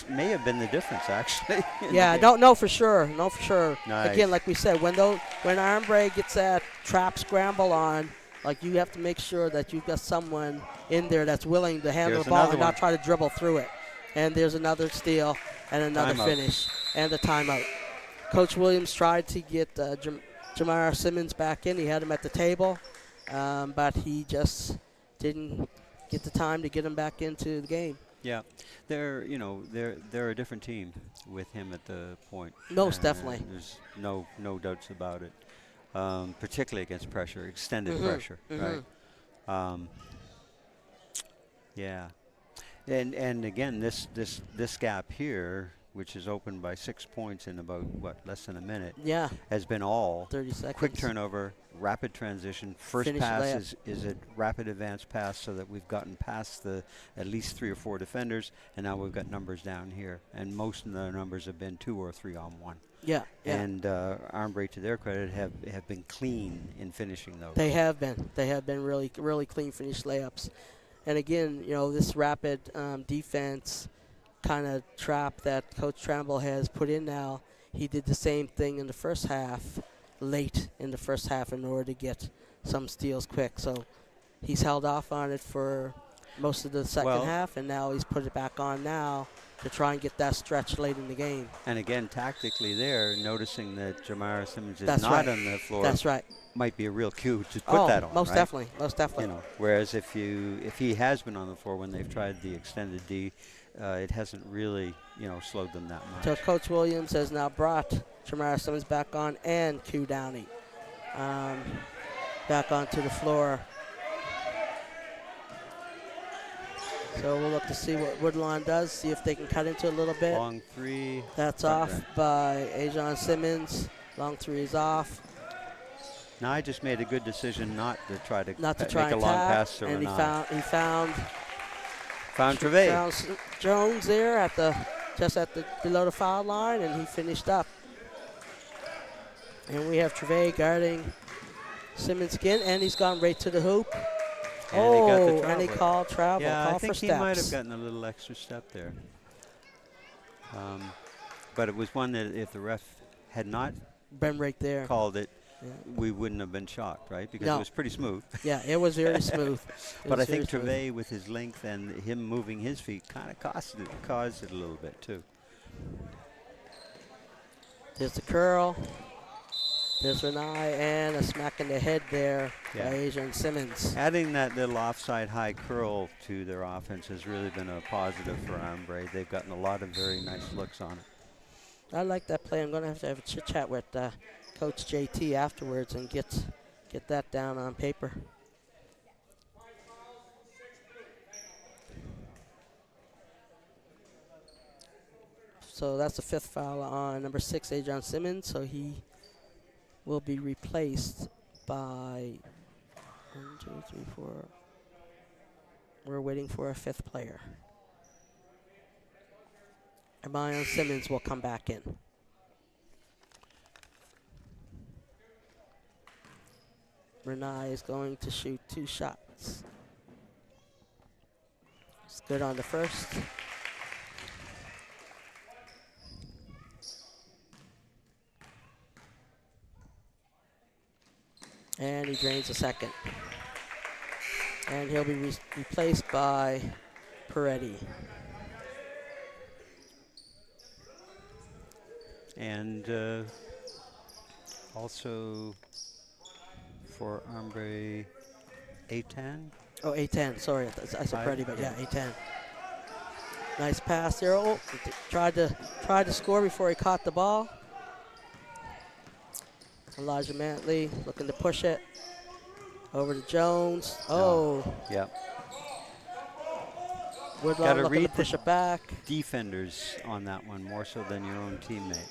may have been the difference, actually. Yeah, no, for sure. No, for sure. Nice. Again, like we said, when Armbrae gets that trap scramble on, like you have to make sure that you've got someone in there that's willing to handle the ball and not try to dribble through it. And there's another steal and another finish and a timeout. Coach Williams tried to get Jamar Simmons back in. He had him at the table, but he just didn't get the time to get him back into the game. Yeah, they're a different team with him at the point. Most definitely. There's no doubts about it. Particularly against pressure, extended pressure, right? Yeah. And again, this gap here which is opened by 6 points in about, less than a minute, Yeah, has been all 30 seconds. quick turnover, rapid transition. First Finish pass layup. is a rapid advance pass so that we've gotten past at least 3 or 4 defenders, and now we've got numbers down here. And most of the numbers have been 2 or 3 on 1. Yeah, yeah. And Armbrae, to their credit, have been clean in finishing those. They have been. They have been really, really clean finish layups. And again, this rapid defense kind of trap that Coach Tramble has put in now, he did the same thing in the first half, late in the first half, in order to get some steals quick. So he's held off on it for most of the second half, and now he's put it back on now to try and get that stretch late in the game. And again, tactically there, noticing that Jamara Simmons is That's not right. on the floor. That's right. Might be a real cue to put that on. Most right? definitely, most definitely. Whereas if he has been on the floor when they've tried the extended D, it hasn't really slowed them that much. So Coach Williams has now brought Jamara Simmons back on and Q Downey back onto the floor. So we'll look to see what Woodlawn does, see if they can cut into a little bit. Long three. That's off by Ajon Simmons. Long three is off. Now I just made a good decision not to try to Make a long pass to and he Renard. found Treve. Jones there just at the below the foul line, and he finished up. And we have Treve guarding Simmons again, and he's gone right to the hoop. And he got the and he travel. called travel. Yeah, call I think for he might have steps. gotten a little extra step there. But it was one that if the ref had not Been right there. called it, Yeah. we wouldn't have been shocked, right? Because No. it was pretty smooth. Yeah, it was very smooth. But I think Treve, with his length and him moving his feet, kind of caused it a little bit too. There's the curl. There's Renai, and a smack in the head there by Ajon Simmons. Adding that little offside high curl to their offense has really been a positive for Armbrae. They've gotten a lot of very nice looks on it. I like that play. I'm going to have a chit chat with Coach JT afterwards and get that down on paper. So that's the 5th foul on number 6, Ajon Simmons. So he will be replaced by 1, 2, 3, 4. We're waiting for a 5th player. Ajon Simmons will come back in. Renai is going to shoot 2 shots. It's good on the first. And he drains the second. And he'll be replaced by Peretti. And also for Armbrae, A10. Oh, A10. Sorry, I said Peretti, but yeah, A10. Nice pass there. Oh, tried to score before he caught the ball. Elijah Mantley looking to push it over to Jones. Oh. Yep. Woodlawn Gotta looking read to push it back. Defenders on that one more so than your own teammate.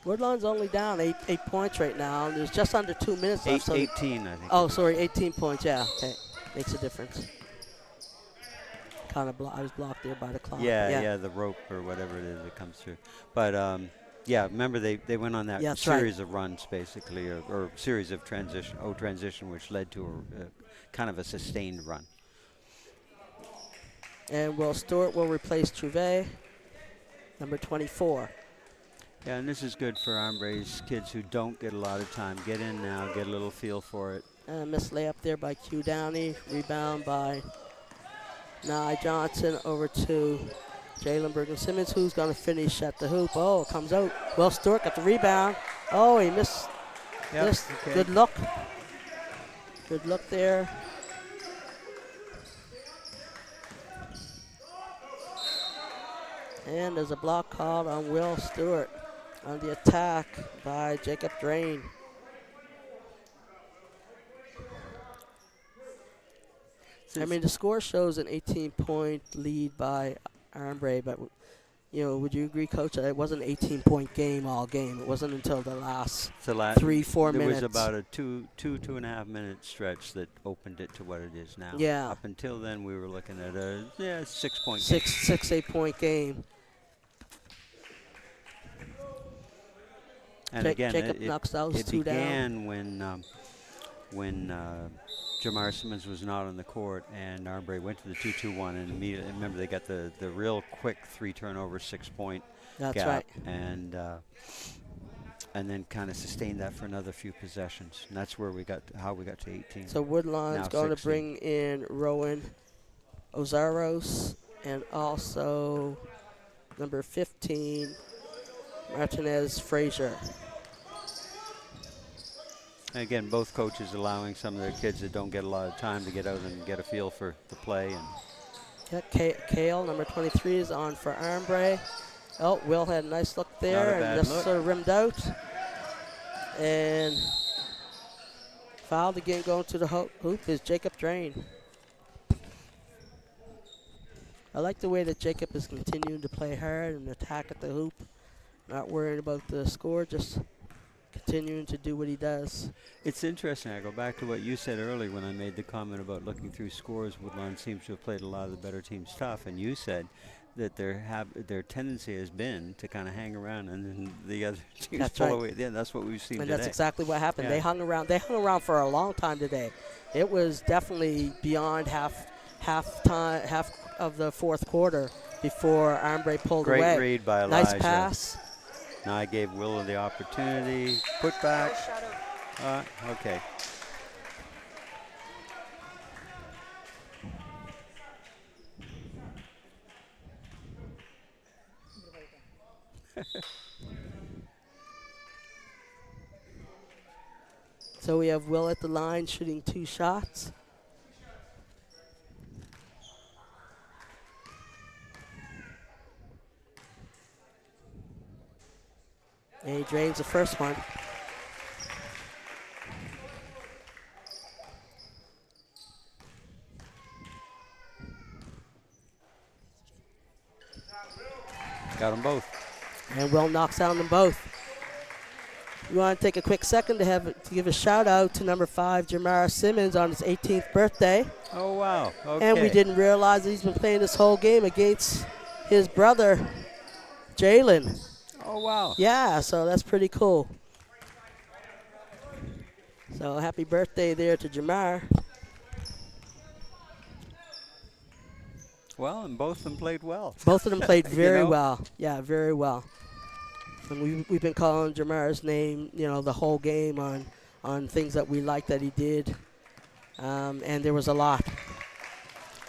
Woodlawn's only down 8 points right now. There's just under 2 minutes left. 18, I think. Oh, sorry, 18 points. Yeah, okay, makes a difference. Kind of, I was blocked there by the clock. Yeah, the rope or whatever it is that comes through. But yeah, remember they went on that series of runs basically, or series of transition, which led to a kind of a sustained run. And Will Stewart will replace Treve, number 24. Yeah, and this is good for Armbrae's kids who don't get a lot of time. Get in now, get a little feel for it. Missed layup there by Q Downey. Rebound by Nye Johnson over to Jalen Bergen-Simmons, who's going to finish at the hoop. Oh, it comes out. Will Stewart got the rebound. Oh, he missed. Yep, missed. okay. Good look. Good look there. And there's a block called on Will Stewart on the attack by Jacob Drain. I mean, the score shows an 18-point lead by Armbrae, but would you agree, Coach, that it wasn't an 18-point game all game? It wasn't until the last It's the last 3-4 minutes. There was about a two and a half minute stretch that opened it to what it is now. Yeah. Up until then, we were looking at a 6-point game. 8-point game. And again, Jacob knocks those it two began when Jamar Simmons was not on the court and Armbrae went to the 2-2-1, and immediately, remember, they got the real quick 3-turnover 6-point That's gap. right. And then kind of sustained that for another few possessions. And that's where how we got to 18. So Woodlawn's going 16. to bring in Rowan Ozaros and also number 15, Martinez Frazier. And again, both coaches allowing some of their kids that don't get a lot of time to get out and get a feel for the play. And Kale, number 23, is on for Armbrae. Oh, Will had a nice look there and just sort of rimmed out. And fouled again, going to the hoop is Jacob Drain. I like the way that Jacob is continuing to play hard and attack at the hoop. Not worrying about the score, just continuing to do what he does. It's interesting. I go back to what you said earlier when I made the comment about looking through scores. Woodlawn seems to have played a lot of the better teams tough, and you said that their tendency has been to kind of hang around and then the other teams pull away. Yeah, that's what we've seen and today. That's exactly what happened. Yeah. They hung around for a long time today. It was definitely beyond half of the fourth quarter before Armbrae pulled away. Great read by Elijah. Nice pass. Now I gave Willow the opportunity. Put back. Okay. So we have Will at the line shooting 2 shots. And he drains the first one. Got them both. And Will knocks down them both. We want to take a quick second to give a shout out to number 5, Jamar Simmons, on his 18th birthday. Oh, wow. Okay. And we didn't realize that he's been playing this whole game against his brother, Jalen. Oh, wow. Yeah, so that's pretty cool. So happy birthday there to Jamar. Well, and both of them played well. Both of them played very well. Yeah, very well. And we've been calling Jamar's name, the whole game on things that we liked that he did. And there was a lot.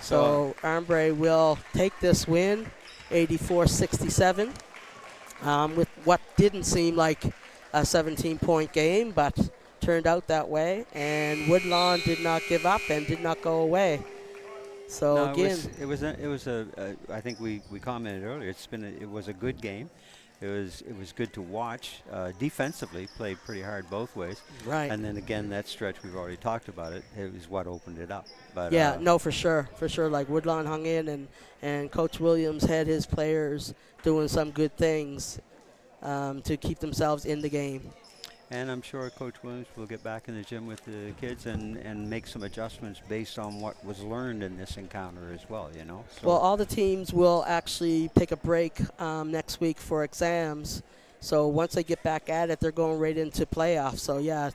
So Armbrae will take this win, 84-67, with what didn't seem like a 17-point game, but turned out that way. And Woodlawn did not give up and did not go away. So no, again, it was I think we commented earlier. It was a good game. It was good to watch. Defensively, played pretty hard both ways. Right. And then again, that stretch we've already talked about it. It was what opened it up. But yeah, no, for sure. Like Woodlawn hung in, and Coach Williams had his players doing some good things to keep themselves in the game. And I'm sure Coach Williams will get back in the gym with the kids and make some adjustments based on what was learned in this encounter as well, So well, all the teams will actually take a break next week for exams. So once they get back at it, they're going right into playoffs. So, yeah,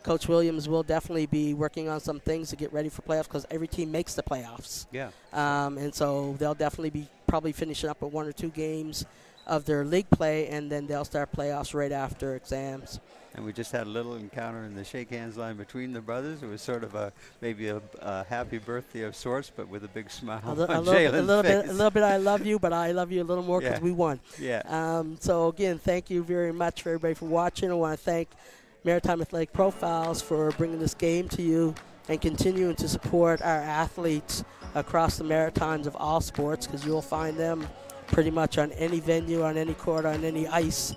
Coach Williams will definitely be working on some things to get ready for playoffs because every team makes the playoffs. Yeah. And so they'll definitely be probably finishing up with 1 or 2 games of their league play, and then they'll start playoffs right after exams. And we just had a little encounter in the shake hands line between the brothers. It was sort of maybe a happy birthday of sorts, but with a big smile on Jalen's face. A little bit I love you, but I love you a little more because we won. Yeah. So, again, thank you very much for everybody for watching. I want to thank Maritime Athletic Profiles for bringing this game to you and continuing to support our athletes across the Maritimes of all sports, because you'll find them pretty much on any venue, on any court, on any ice,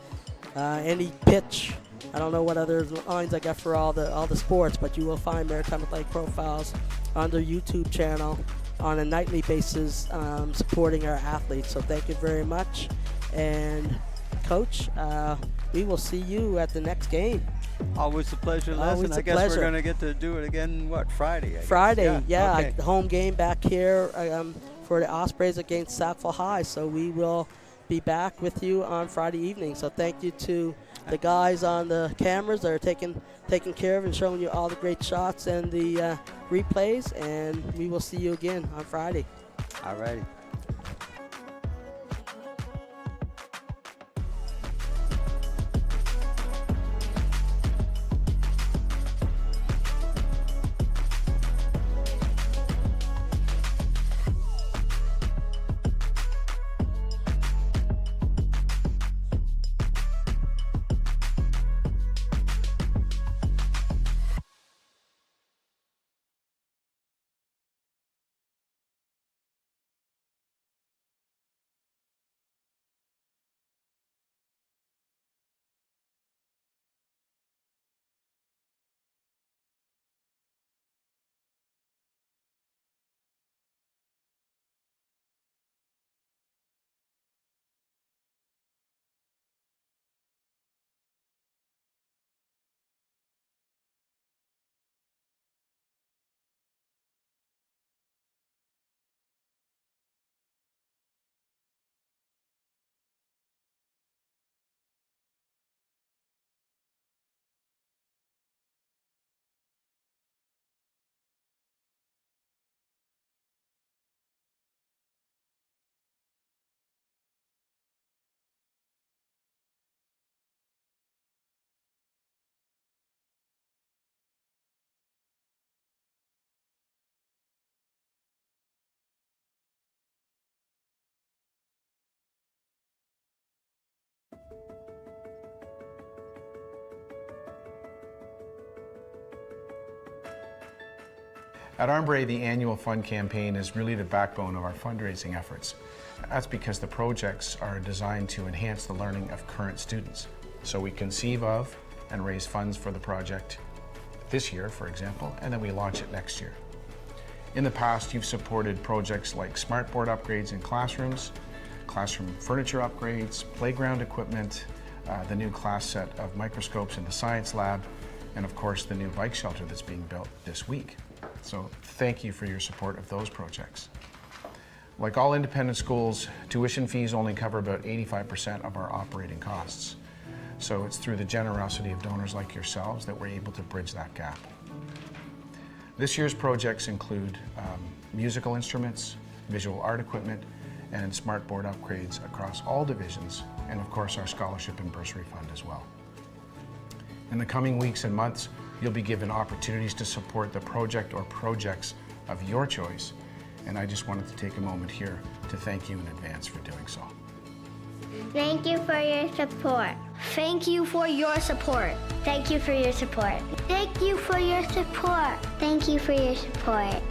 any pitch. I don't know what other lines I got for all the sports, but you will find Maritime Athletic Profiles on their YouTube channel on a nightly basis, supporting our athletes. So thank you very much. And Coach, we will see you at the next game. Always a pleasure, Les. Always And a I guess pleasure. we're going to get to do it again, what, Friday? I guess? Friday, yeah, Okay. home game back here for the Ospreys against Sackville High. So we will be back with you on Friday evening. So thank you to the guys on the cameras that are taking care of and showing you all the great shots and the replays. And we will see you again on Friday. All righty. At Armbrae, the annual fund campaign is really the backbone of our fundraising efforts. That's because the projects are designed to enhance the learning of current students. So we conceive of and raise funds for the project this year, for example, and then we launch it next year. In the past, you've supported projects like smartboard upgrades in classrooms, classroom furniture upgrades, playground equipment, the new class set of microscopes in the science lab, and of course the new bike shelter that's being built this week. So thank you for your support of those projects. Like all independent schools, tuition fees only cover about 85% of our operating costs. So it's through the generosity of donors like yourselves that we're able to bridge that gap. This year's projects include musical instruments, visual art equipment, and smartboard upgrades across all divisions, and of course our scholarship and bursary fund as well. In the coming weeks and months, you'll be given opportunities to support the project or projects of your choice, and I just wanted to take a moment here to thank you in advance for doing so. Thank you for your support. Thank you for your support. Thank you for your support. Thank you for your support. Thank you for your support.